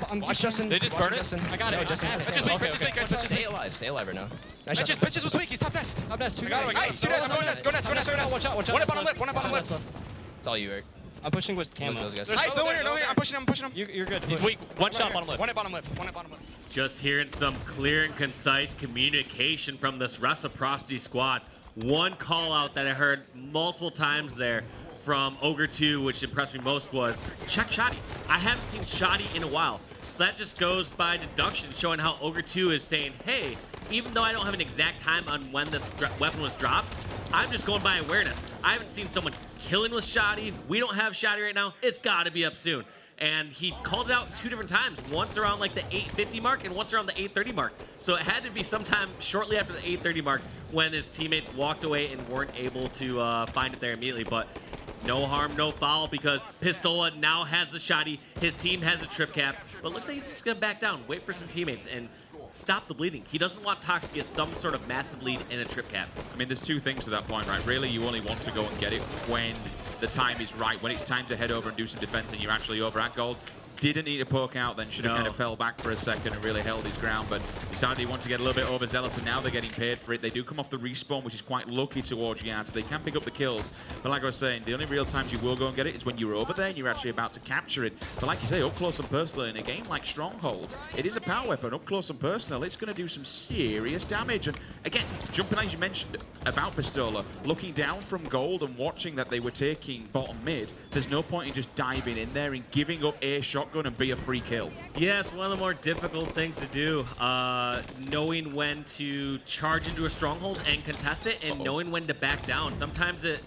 Speaker 5: I'm
Speaker 4: Watch Justin. They just
Speaker 5: Watch
Speaker 4: burn it.
Speaker 5: Justin. I got it.
Speaker 4: Justin.
Speaker 3: Benches weak, benches weak, guys. Benches
Speaker 4: Stay
Speaker 3: weak.
Speaker 4: alive. Stay alive right now.
Speaker 3: Benches was weak. He's top nest.
Speaker 5: Top nest. Two
Speaker 3: got him,
Speaker 5: guys.
Speaker 3: Nice. Two dead. I'm going nest. Go nest.
Speaker 5: One shot.
Speaker 3: One at bottom lip. One at bottom lip.
Speaker 4: It's all you, Eric.
Speaker 5: I'm pushing with
Speaker 4: Look
Speaker 5: Camo.
Speaker 4: at those guys.
Speaker 3: Nice. No here. I'm pushing him.
Speaker 5: You're good.
Speaker 4: He's weak. One shot bottom lip.
Speaker 3: One at bottom lip.
Speaker 2: Just hearing some clear and concise communication from this Reciprocity squad. One call out that I heard multiple times there from Ogre 2, which impressed me most, was check Shoddy. I haven't seen Shoddy in a while. So that just goes by deduction, showing how Ogre 2 is saying, hey, even though I don't have an exact time on when this weapon was dropped, I'm just going by awareness. I haven't seen someone killing with Shoddy. We don't have Shoddy right now. It's got to be up soon. And he called it out 2 different times, once around like the 8:50 mark and once around the 8:30 mark. So it had to be sometime shortly after the 8:30 mark when his teammates walked away and weren't able to find it there immediately. But no harm, no foul, because Pistola now has the Shoddy. His team has a trip cap, but it looks like he's just gonna back down, wait for some teammates, and stop the bleeding. He doesn't want Tox to get some sort of massive lead in a trip cap.
Speaker 1: I mean, there's two things to that point, right? Really, you only want to go and get it when the time is right, when it's time to head over and do some defense and you're actually over at gold. Didn't need to poke out, then should have kind of fell back for a second and really held his ground, but decided he wanted to get a little bit overzealous, and now they're getting paid for it. They do come off the respawn, which is quite lucky towards Yard, so they can pick up the kills. But like I was saying, the only real times you will go and get it is when you're over there and you're actually about to capture it. But like you say, up close and personal, in a game like Strongholds, it is a power weapon. Up close and personal, it's going to do some serious damage. And again, jumping as you mentioned about Pistola, looking down from gold and watching that they were taking bottom mid, there's no point in just diving in there and giving up a shotgun and be a free kill.
Speaker 2: Yeah, it's one of the more difficult things to do. Knowing when to charge into a stronghold and contest it, and knowing when to back down. Sometimes it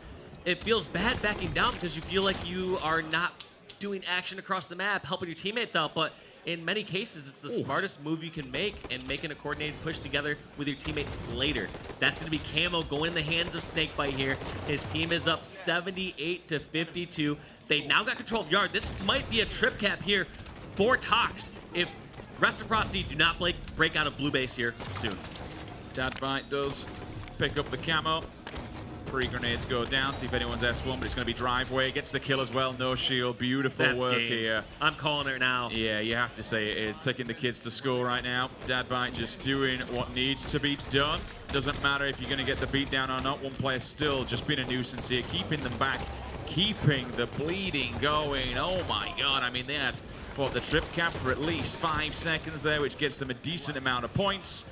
Speaker 2: feels bad backing down because you feel like you are not doing action across the map, helping your teammates out, but in many cases, it's the smartest move you can make, and making a coordinated push together with your teammates later. That's going to be Camo going in the hands of Snakebite here. His team is up 78-52. They now got control of Yard. This might be a trip cap here for Tox if Reciprocity do not break out of blue base here soon.
Speaker 1: Dadbite does pick up the camo. Pre-grenades go down, see if anyone's S1, but it's going to be driveway. Gets the kill as well, no shield. Beautiful work here.
Speaker 2: I'm calling it now.
Speaker 1: Yeah, you have to say it is. Taking the kids to school right now. Dadbite just doing what needs to be done. Doesn't matter if you're going to get the beat down or not. One player still just been a nuisance here, keeping them back, keeping the bleeding going. Oh my God, I mean, they had fought the trip cap for at least 5 seconds there, which gets them a decent amount of points.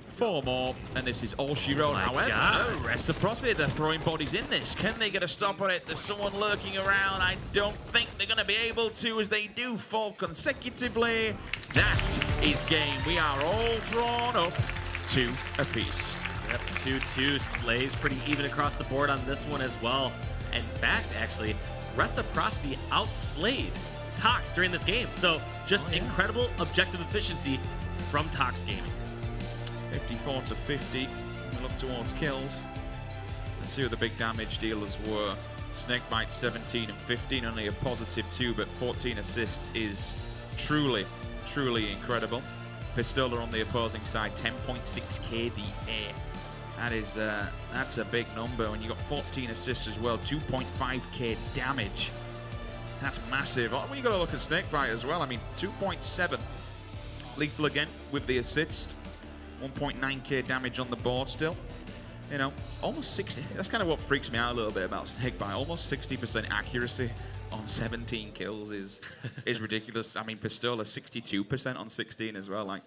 Speaker 1: 4 more, and this is all she wrote. However, no Reciprocity, they're throwing bodies in this. Can they get a stop on it? There's someone lurking around. I don't think they're going to be able to, as they do fall consecutively. That is game. We are all drawn up 2 apiece.
Speaker 2: Yep, 2-2. Slays pretty even across the board on this one as well. In fact, actually, Reciprocity outslayed TOX during this game. So just incredible objective efficiency from TOX Gaming.
Speaker 1: 54-50. We look towards kills. Let's see who the big damage dealers were. Snakebite 17 and 15, only a positive 2, but 14 assists is truly, truly incredible. Pistola on the opposing side, 10.6 KDA. That is, that's a big number. When you got 14 assists as well, 2.5k damage. That's massive. Oh, when you got to look at Snakebite as well, I mean, 2.7 lethal again with the assist. 1.9k damage on the board still. You know, almost 60. That's kind of what freaks me out a little bit about Snakebite. Almost 60% accuracy on 17 kills is ridiculous. I mean, Pistola 62% on 16 as well. Like,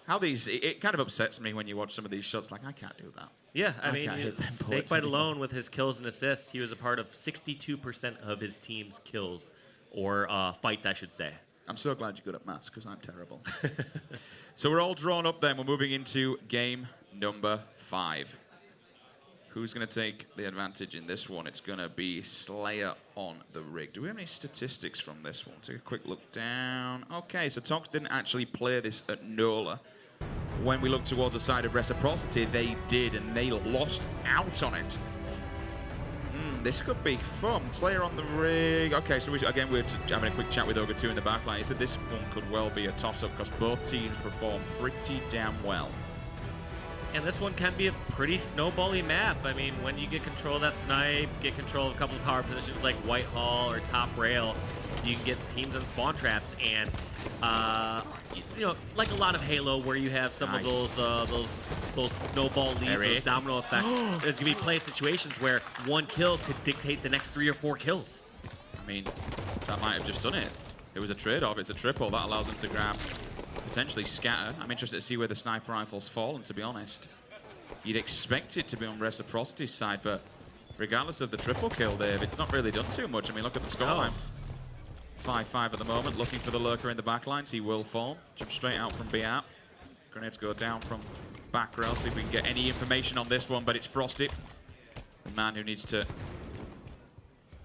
Speaker 1: How these, it kind of upsets me when you watch some of these shots, like, I can't do that.
Speaker 2: Yeah, I mean,
Speaker 1: can't hit them
Speaker 2: Snakebite
Speaker 1: bullets
Speaker 2: alone with his kills and assists, he was a part of 62% of his team's kills, or fights, I should say.
Speaker 1: I'm so glad you're good at maths, because I'm terrible. So we're all drawn up then. We're moving into game number 5. Who's going to take the advantage in this one? It's going to be Slayer on the rig. Do we have any statistics from this one? Take a quick look down. Okay, so TOX didn't actually play this at NOLA. When we look towards the side of Reciprocity, they did, and they lost out on it. This could be fun. Slayer on the rig. Okay, so we're having a quick chat with Ogre 2 in the backline. He said this one could well be a toss-up because both teams perform pretty damn well.
Speaker 2: And this one can be a pretty snowbally map. I mean, when you get control of that snipe, get control of a couple of power positions like Whitehall or top rail, you can get teams on spawn traps. And, you know, like a lot of Halo where you have some of those snowball leads, those domino effects, there's going to be play situations where one kill could dictate the next 3 or 4 kills.
Speaker 1: I mean, that might have just done it. It was a trade-off. It's a triple. That allows them to grab, potentially scatter. I'm interested to see where the sniper rifles fall, and to be honest, you'd expect it to be on Reciprocity's side, but regardless of the triple kill, Dave, it's not really done too much. I mean, look at the scoreline. 5-5 at the moment, looking for the lurker in the backlines. He will fall. Jump straight out from B out. Grenades go down from back rail, see if we can get any information on this one, but it's Frosty. The man who needs to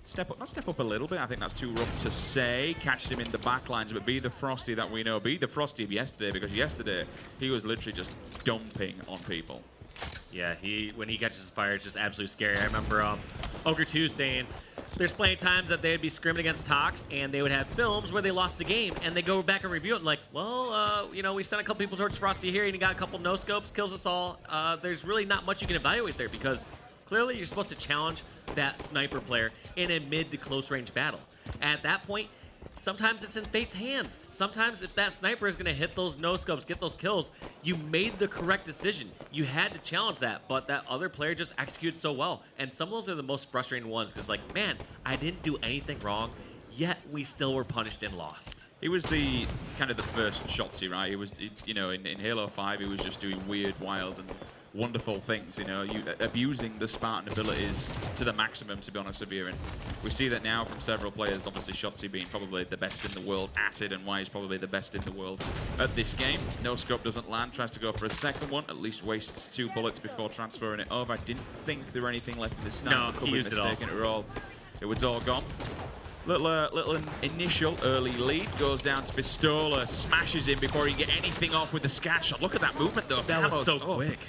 Speaker 1: step up, not step up a little bit, I think that's too rough to say. Catch him in the backlines, but be the Frosty that we know. Be the Frosty of yesterday, because yesterday he was literally just dumping on people.
Speaker 2: Yeah, when he catches fire, it's just absolutely scary. I remember Ogre 2 saying there's plenty of times that they'd be scrimming against TOX, and they would have films where they lost the game, and they go back and review it, and like, well, you know, we sent a couple people towards Frosty here, and he got a couple no-scopes, kills us all. There's really not much you can evaluate there, because clearly you're supposed to challenge that sniper player in a mid to close range battle. At that point, sometimes it's in fate's hands. Sometimes if that sniper is going to hit those no-scopes, get those kills, you made the correct decision. You had to challenge that, but that other player just executed so well. And some of those are the most frustrating ones because, like, man, I didn't do anything wrong, yet we still were punished and lost.
Speaker 1: He was the kind of the first Shotzzy, right? He was, you know, in Halo 5, he was just doing weird, wild, and wonderful things, you know, abusing the Spartan abilities to the maximum, to be honest with you. And we see that now from several players, obviously Shotzzy being probably the best in the world at it, and why he's probably the best in the world at this game. No scope doesn't land, tries to go for a second one, at least wastes 2 bullets before transferring it over. I didn't think there were anything left in this sniper.
Speaker 2: No, he used it all.
Speaker 1: It was all gone. Little initial early lead, goes down to Pistola, smashes him before he can get anything off with the scat shot. Look at that movement though.
Speaker 2: That was so quick.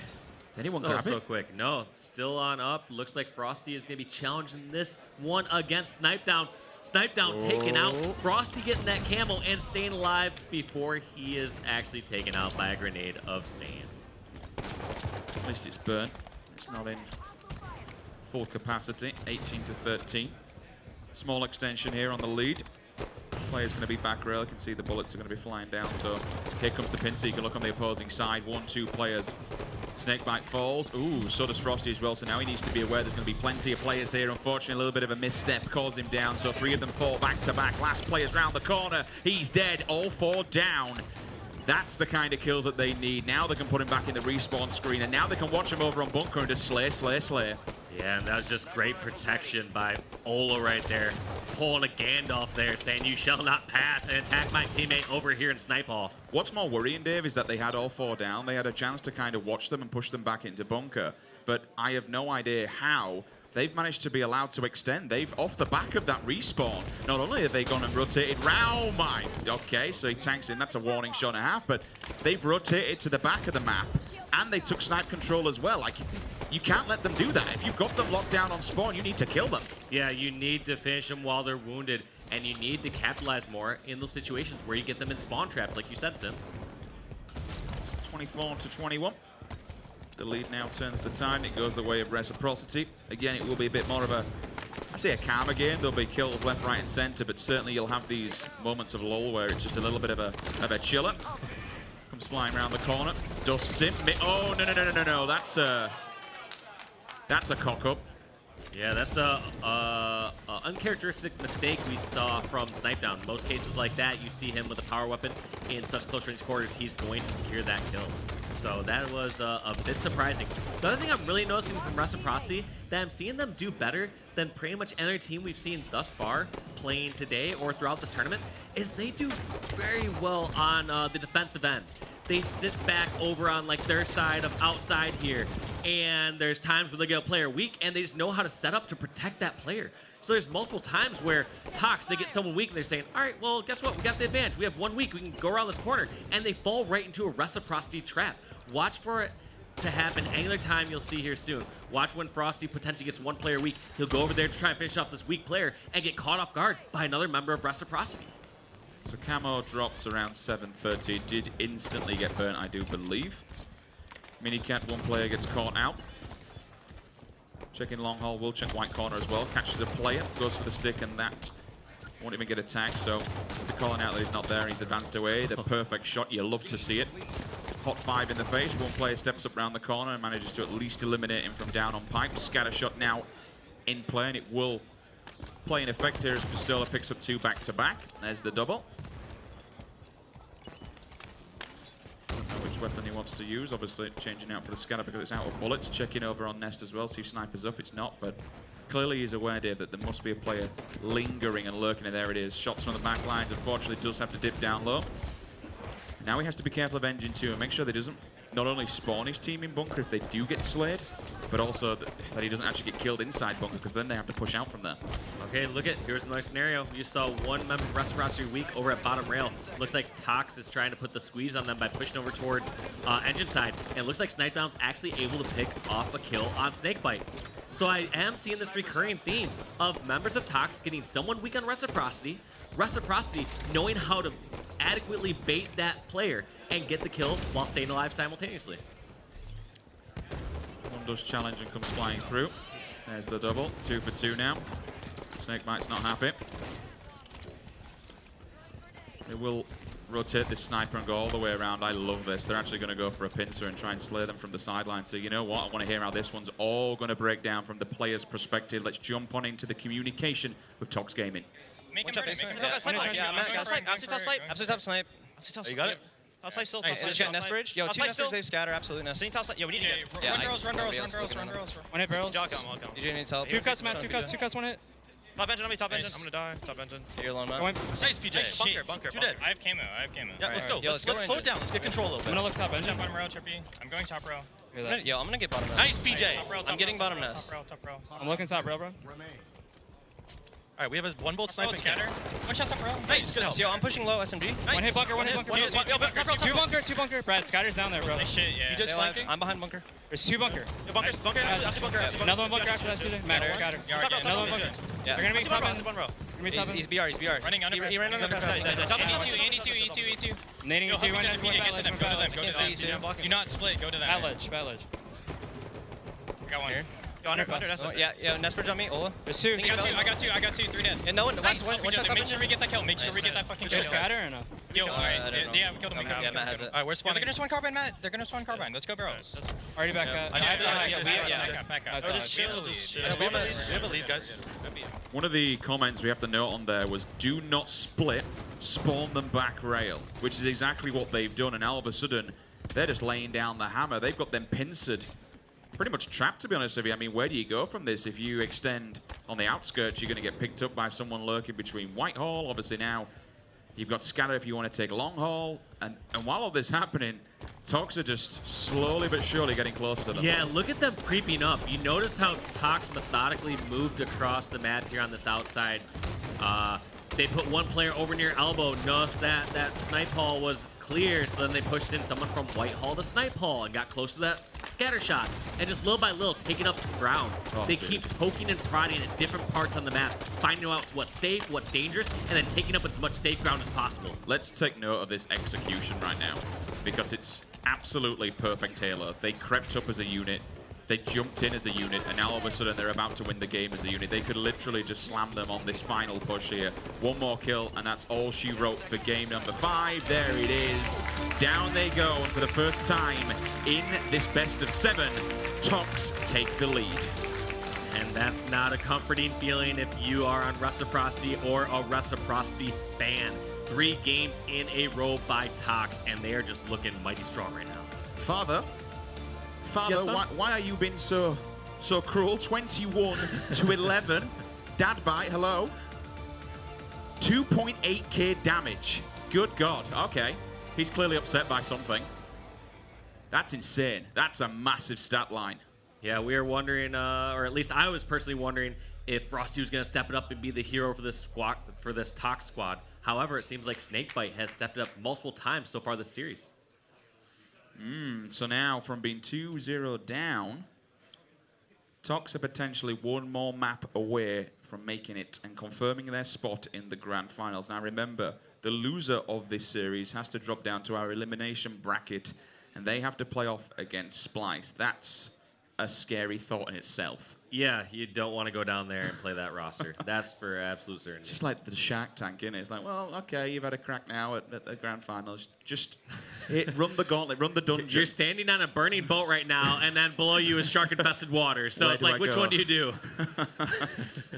Speaker 1: Anyone grab it?
Speaker 2: So quick. No, still on up. Looks like Frosty is going to be challenging this one against Snipe Down. Snipe Down taken out. Frosty getting that camo and staying alive before he is actually taken out by a grenade of Sands.
Speaker 1: At least it's burnt. It's not in full capacity. 18-13. Small extension here on the lead. Player's going to be back rail. You can see the bullets are going to be flying down. So here comes the pincer. You can look on the opposing side. 1-2 players. Snakebite falls. Ooh, so does Frosty as well. So now he needs to be aware there's going to be plenty of players here. Unfortunately, a little bit of a misstep caused him down. So 3 of them fall back to back. Last player's round the corner. He's dead. All 4 down. That's the kind of kills that they need. Now they can put him back in the respawn screen. And now they can watch him over on bunker and just slay.
Speaker 2: Yeah, and that was just great protection by Ola right there. Pulling a Gandalf there, saying, you shall not pass and attack my teammate over here in Snipe Hall.
Speaker 1: What's more worrying, Dave, is that they had all 4 down. They had a chance to kind of watch them and push them back into bunker. But I have no idea how they've managed to be allowed to extend. They've, off the back of that respawn, not only have they gone and rotated round, okay, so he tanks in. That's a warning shot and a half, but they've rotated to the back of the map. And they took snipe control as well. Like, you can't let them do that. If you've got them locked down on spawn, you need to kill them.
Speaker 2: Yeah, you need to finish them while they're wounded, and you need to capitalize more in those situations where you get them in spawn traps, like you said, Sims.
Speaker 1: 24-21. The lead now turns the tide. It goes the way of Reciprocity. Again, it will be a bit more of a, I say a calmer game. There'll be kills left, right, and center, but certainly you'll have these moments of lull where it's just a little bit of a chiller. Comes flying around the corner, dusts him. Oh, no. That's a cock-up.
Speaker 2: Yeah, that's a uncharacteristic mistake we saw from Snipedown. Most cases like that, you see him with a power weapon in such close range quarters, he's going to secure that kill. So that was a bit surprising. The other thing I'm really noticing from Reciprocity, that I'm seeing them do better than pretty much any other team we've seen thus far playing today or throughout this tournament, is they do very well on the defensive end. They sit back over on like their side of outside here, and there's times where they get a player weak, and they just know how to set up to protect that player. So there's multiple times where TOX, they get someone weak, and they're saying, all right, well, guess what? We got the advantage. We have 1 week. We can go around this corner, and they fall right into a Reciprocity trap. Watch for it to happen any other time you'll see here soon. Watch when Frosty potentially gets one player weak. He'll go over there to try and finish off this weak player and get caught off guard by another member of Reciprocity.
Speaker 1: So Camo dropped around 7:30, did instantly get burnt, I do believe. Minicat, one player gets caught out. Checking long haul, will check white corner as well. Catches a player, goes for the stick, and that won't even get attacked. So the calling out that he's not there, he's advanced away. The perfect shot, you love to see it. Hot 5 in the face, one player steps up around the corner and manages to at least eliminate him from down on pipe. Scatter shot now in play, and it will play in effect here as Pistola picks up 2 back-to-back. There's the double. Don't know which weapon he wants to use. Obviously changing out for the scatter because it's out of bullets. Checking over on Nest as well, see if Sniper's up. It's not, but clearly he's aware, Dave, that there must be a player lingering and lurking, and there it is. Shots from the back lines, unfortunately does have to dip down low. Now he has to be careful of Engine 2 and make sure that he doesn't not only spawn his team in bunker if they do get slayed, but also that he doesn't actually get killed inside bunker, because then they have to push out from there.
Speaker 2: Okay, look at, here's another scenario. You saw one member of Reciprocity weak over at bottom rail. Looks like TOX is trying to put the squeeze on them by pushing over towards engine side. And it looks like Snipedown's actually able to pick off a kill on Snakebite. So I am seeing this recurring theme of members of TOX getting someone weak on Reciprocity, Reciprocity knowing how to adequately bait that player and get the kill while staying alive simultaneously.
Speaker 1: One does challenge and comes flying through. There's the double, 2 for 2 now. Snakebite's not happy. They will rotate this sniper and go all the way around. I love this. They're actually going to go for a pincer and try and slay them from the sideline. So you know what? I want to hear how this one's all going to break down from the player's perspective. Let's jump on into the communication with TOX Gaming.
Speaker 3: Make him ready. Yeah, absolute top snipe. Absolute top snipe. You got it? Top snipe still. Nice. Got Nest bridge. Yo, 2 Nest bridge, they scatter. Absolute Nest. Top snipe. Yo, we need to get. Run girls.
Speaker 4: 1 hit barrels.
Speaker 3: DJ needs help.
Speaker 4: 2 cuts, Matt. 2 cuts, 1 hit.
Speaker 3: Top engine on me, top engine. I'm gonna die. Top engine. You're alone, Matt.
Speaker 6: Nice, PJ. Bunker. I have camo. Yeah, let's go. Let's slow it down. Let's get control a little bit.
Speaker 4: I'm gonna look top engine.
Speaker 6: Bottom row, Trippy. I'm going top row.
Speaker 3: Yo, I'm gonna get bottom nest.
Speaker 6: Nice, PJ.
Speaker 3: I'm getting bottom nest.
Speaker 6: Top row.
Speaker 4: I'm looking top rail, bro.
Speaker 6: All right, we have a 1 bolt sniper scatter. 1 shot top row. Nice, good help.
Speaker 3: Yo, I'm pushing low SMG.
Speaker 6: Nice.
Speaker 4: 1 hit bunker. 2 bunker. Brad, scatter's down there, bro.
Speaker 6: Nice shit, yeah.
Speaker 3: You just flanking? I'm behind bunker.
Speaker 4: There's 2 bunker.
Speaker 3: Bunker.
Speaker 4: Another 1 bunker after that, too. Matt, scatter. Another 1 bunker.
Speaker 3: Yeah.
Speaker 4: They're gonna be top end.
Speaker 3: He's BR.
Speaker 6: Running under
Speaker 3: He ran under press.
Speaker 6: E2.
Speaker 4: Nading
Speaker 6: Go
Speaker 4: E2.
Speaker 6: to them. Do not split. Go to that.
Speaker 4: Bad ledge.
Speaker 6: Got one.
Speaker 3: Under, yeah, Nest bridge on me, Ola.
Speaker 4: There's 2.
Speaker 6: I got two. 3 dead.
Speaker 3: And no one,
Speaker 6: Nice.
Speaker 3: one shot top
Speaker 6: Make sure we get that kill. Make sure we get that fucking kill.
Speaker 4: Scatter or no?
Speaker 6: Yo, alright. Yeah, we killed him.
Speaker 3: Yeah, Matt has it.
Speaker 6: Alright, we're spawning. They're gonna spawn carbine, Matt. They're gonna spawn carbine. Let's go, bros.
Speaker 4: Already back up.
Speaker 6: Back up. We have a lead, guys.
Speaker 1: One of the comments we have to note on there was, do not split, spawn them back rail, which is exactly what they've done, and all of a sudden, they're just laying down the hammer. They've got them pincered, pretty much trapped, to be honest with you. I mean, where do you go from this? If you extend on the outskirts, you're going to get picked up by someone lurking between Whitehall. Obviously now, you've got Scatter if you want to take long haul. And while all this happening, TOX are just slowly but surely getting closer to them.
Speaker 2: Yeah, look at them creeping up. You notice how TOX methodically moved across the map here on this outside. They put 1 player over near elbow. Noticed that snipe hall was clear, so then they pushed in someone from Whitehall to snipe hall and got close to that scatter shot. And just little by little, taking up the ground. They keep poking and prodding at different parts on the map, finding out what's safe, what's dangerous, and then taking up as much safe ground as possible.
Speaker 1: Let's take note of this execution right now, because it's absolutely perfect Halo. They crept up as a unit. They jumped in as a unit, and now all of a sudden they're about to win the game as a unit. They could literally just slam them on this final push here. 1 more kill, and that's all she wrote for game number 5. There it is. Down they go, and for the first time in this best of 7, TOX take the lead.
Speaker 2: And that's not a comforting feeling if you are on Reciprocity or a Reciprocity fan. 3 games in a row by TOX, and they are just looking mighty strong right now.
Speaker 1: Father,
Speaker 2: Yes, son?
Speaker 1: why are you being so cruel? 21 to 11. Dad bite, hello. 2.8k damage. Good God. Okay. He's clearly upset by something. That's insane. That's a massive stat line.
Speaker 2: Yeah, we are wondering, or at least I was personally wondering, if Frosty was going to step it up and be the hero for this squad, for this TOX squad. However, it seems like Snakebite has stepped it up multiple times so far this series.
Speaker 1: So now, from being 2-0 down, TOX are potentially one more map away from making it and confirming their spot in the grand finals. Now remember, the loser of this series has to drop down to our elimination bracket, and they have to play off against Splyce. That's a scary thought in itself.
Speaker 2: Yeah, you don't want to go down there and play that roster. That's for absolute certainty.
Speaker 1: It's just like the Shark Tank, innit? It's like, well, okay, you've had a crack now at the grand finals. Just run the gauntlet, run the dungeon.
Speaker 2: You're standing on a burning boat right now, and then below you is shark-infested water. So
Speaker 1: Where
Speaker 2: it's
Speaker 1: do
Speaker 2: like,
Speaker 1: I
Speaker 2: which
Speaker 1: go?
Speaker 2: one do you do?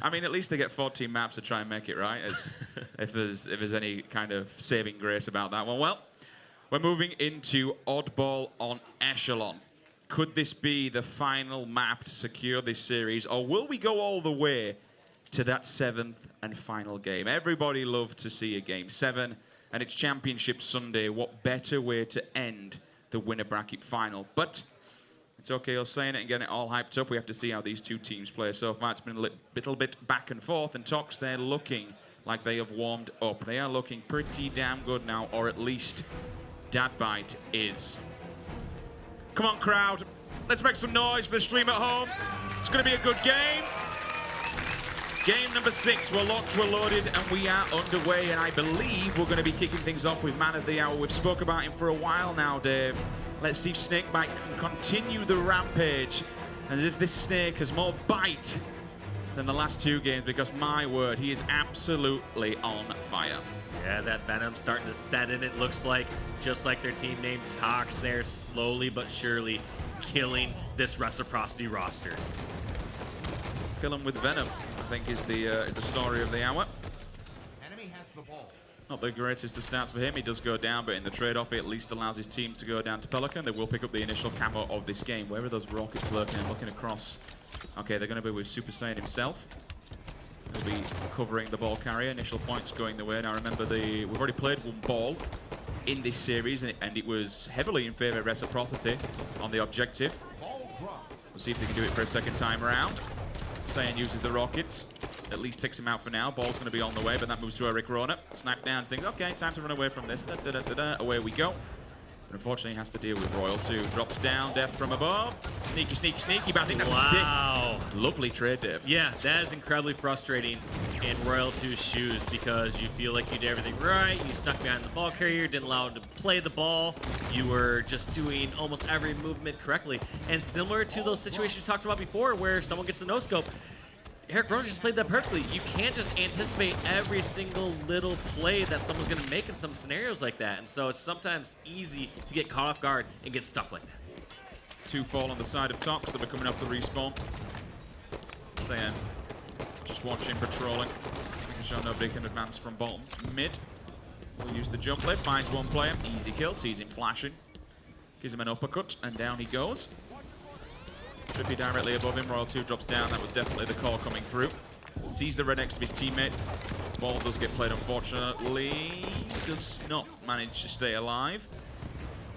Speaker 1: I mean, at least they get 14 maps to try and make it right, as if there's any kind of saving grace about that one. Well, we're moving into Oddball on Echelon. Could this be the final map to secure this series, or will we go all the way to that 7th and final game? Everybody loved to see a Game 7, and it's Championship Sunday. What better way to end the winner bracket final? But it's okay us saying it and getting it all hyped up. We have to see how these two teams play so far. It's been a little bit back and forth, and TOX, they're looking like they have warmed up. They are looking pretty damn good now, or at least Dadbite is. Come on, crowd. Let's make some noise for the stream at home. It's going to be a good game. Game number 6. We're locked, we're loaded, and we are underway. And I believe we're going to be kicking things off with Man of the Hour. We've spoke about him for a while now, Dave. Let's see if Snakebite can continue the rampage. And if this snake has more bite than the last 2 games, because my word, he is absolutely on fire.
Speaker 2: Yeah, that Venom's starting to set in, it looks like. Just like their team name TOX, they're slowly but surely killing this Reciprocity roster.
Speaker 1: Kill him with Venom, I think, is the story of the hour.
Speaker 7: Enemy has the ball.
Speaker 1: Not the greatest of stats for him. He does go down, but in the trade-off, it at least allows his team to go down to Pelican. They will pick up the initial camo of this game. Where are those rockets lurking? I'm looking across. Okay, they're going to be with Super Saiyan himself. He'll be covering the ball carrier. Initial points going the way. Now remember, we've already played one ball in this series, and it was heavily in favor of Reciprocity on the objective. We'll see if they can do it for a second time around. Saiyan uses the rockets. At least takes him out for now. Ball's going to be on the way, but that moves to Eric Rona. Snap down, thinks, okay, time to run away from this. Away we go. But unfortunately, he has to deal with Royal 2. Drops down, death from above. Sneaky, sneaky, sneaky, but I think that's a stick. Lovely trade, Dave.
Speaker 2: Yeah, that is incredibly frustrating in Royal 2's shoes, because you feel like you did everything right. You stuck behind the ball carrier, didn't allow him to play the ball. You were just doing almost every movement correctly. And similar to those situations we talked about before where someone gets the no-scope, Eric Rona just played that perfectly. You can't just anticipate every single little play that someone's going to make in some scenarios like that. And so it's sometimes easy to get caught off guard and get stuck like that.
Speaker 1: 2 fall on the side of TOX that are coming off the respawn. Saiyan just watching, patrolling, making sure nobody can advance from bottom. Mid will use the jump lift, finds one player, easy kill, sees him flashing, gives him an uppercut, and down he goes. Trippy directly above him, Royal 2 drops down, that was definitely the call coming through. Sees the red next to his teammate. Ball does get played, unfortunately. Does not manage to stay alive.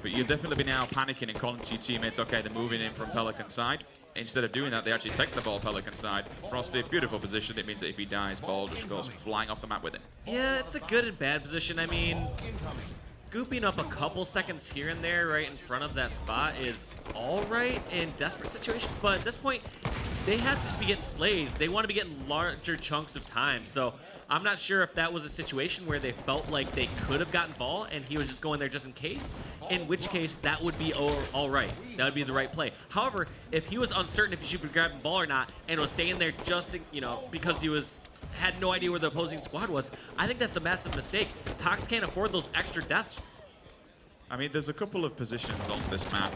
Speaker 1: But you'll definitely be now panicking and calling to your teammates, okay, they're moving in from Pelican side. Instead of doing that, they actually take the ball Pelican side. Frosty, beautiful position. It means that if he dies, ball just goes flying off the map with it.
Speaker 2: Yeah, it's a good and bad position. I mean, scooping up a couple seconds here and there right in front of that spot is all right in desperate situations, but at this point, they have to just be getting slays. They want to be getting larger chunks of time. So I'm not sure if that was a situation where they felt like they could have gotten ball and he was just going there just in case, in which case that would be all right. That would be the right play. However, if he was uncertain if he should be grabbing ball or not and was staying there just, because he had no idea where the opposing squad was, I think that's a massive mistake. TOX can't afford those extra deaths.
Speaker 1: I mean, there's a couple of positions on this map.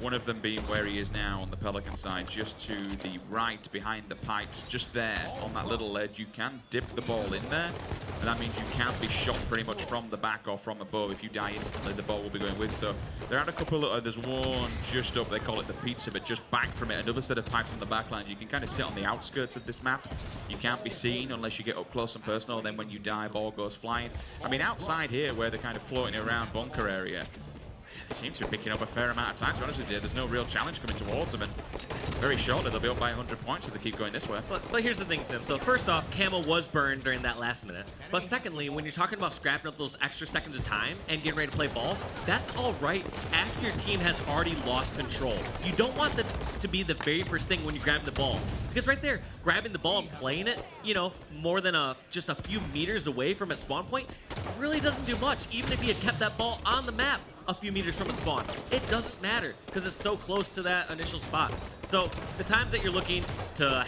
Speaker 1: One of them being where he is now on the Pelican side, just to the right behind the pipes, just there on that little ledge. You can dip the ball in there, and that means you can't be shot pretty much from the back or from above. If you die instantly, the ball will be going with. So there are a couple of, there's one just up, they call it the pizza, but just back from it, another set of pipes on the back lines. You can kind of sit on the outskirts of this map. You can't be seen unless you get up close and personal, then when you die, ball goes flying. I mean, outside here, where they're kind of floating around bunker area, seems to be picking up a fair amount of time. To be honest with you, there's no real challenge coming towards them, and very shortly they'll be up by 100 points if they keep going this way.
Speaker 2: But here's the thing, Sim. So first off, Camo was burned during that last minute. But secondly, when you're talking about scrapping up those extra seconds of time and getting ready to play ball, that's all right after your team has already lost control. You don't want that to be the very first thing when you grab the ball. Because right there, grabbing the ball and playing it, you know, more than just a few meters away from its spawn point, really doesn't do much, even if you had kept that ball on the map a few meters from a spawn. It doesn't matter because it's so close to that initial spot. So the times that you're looking to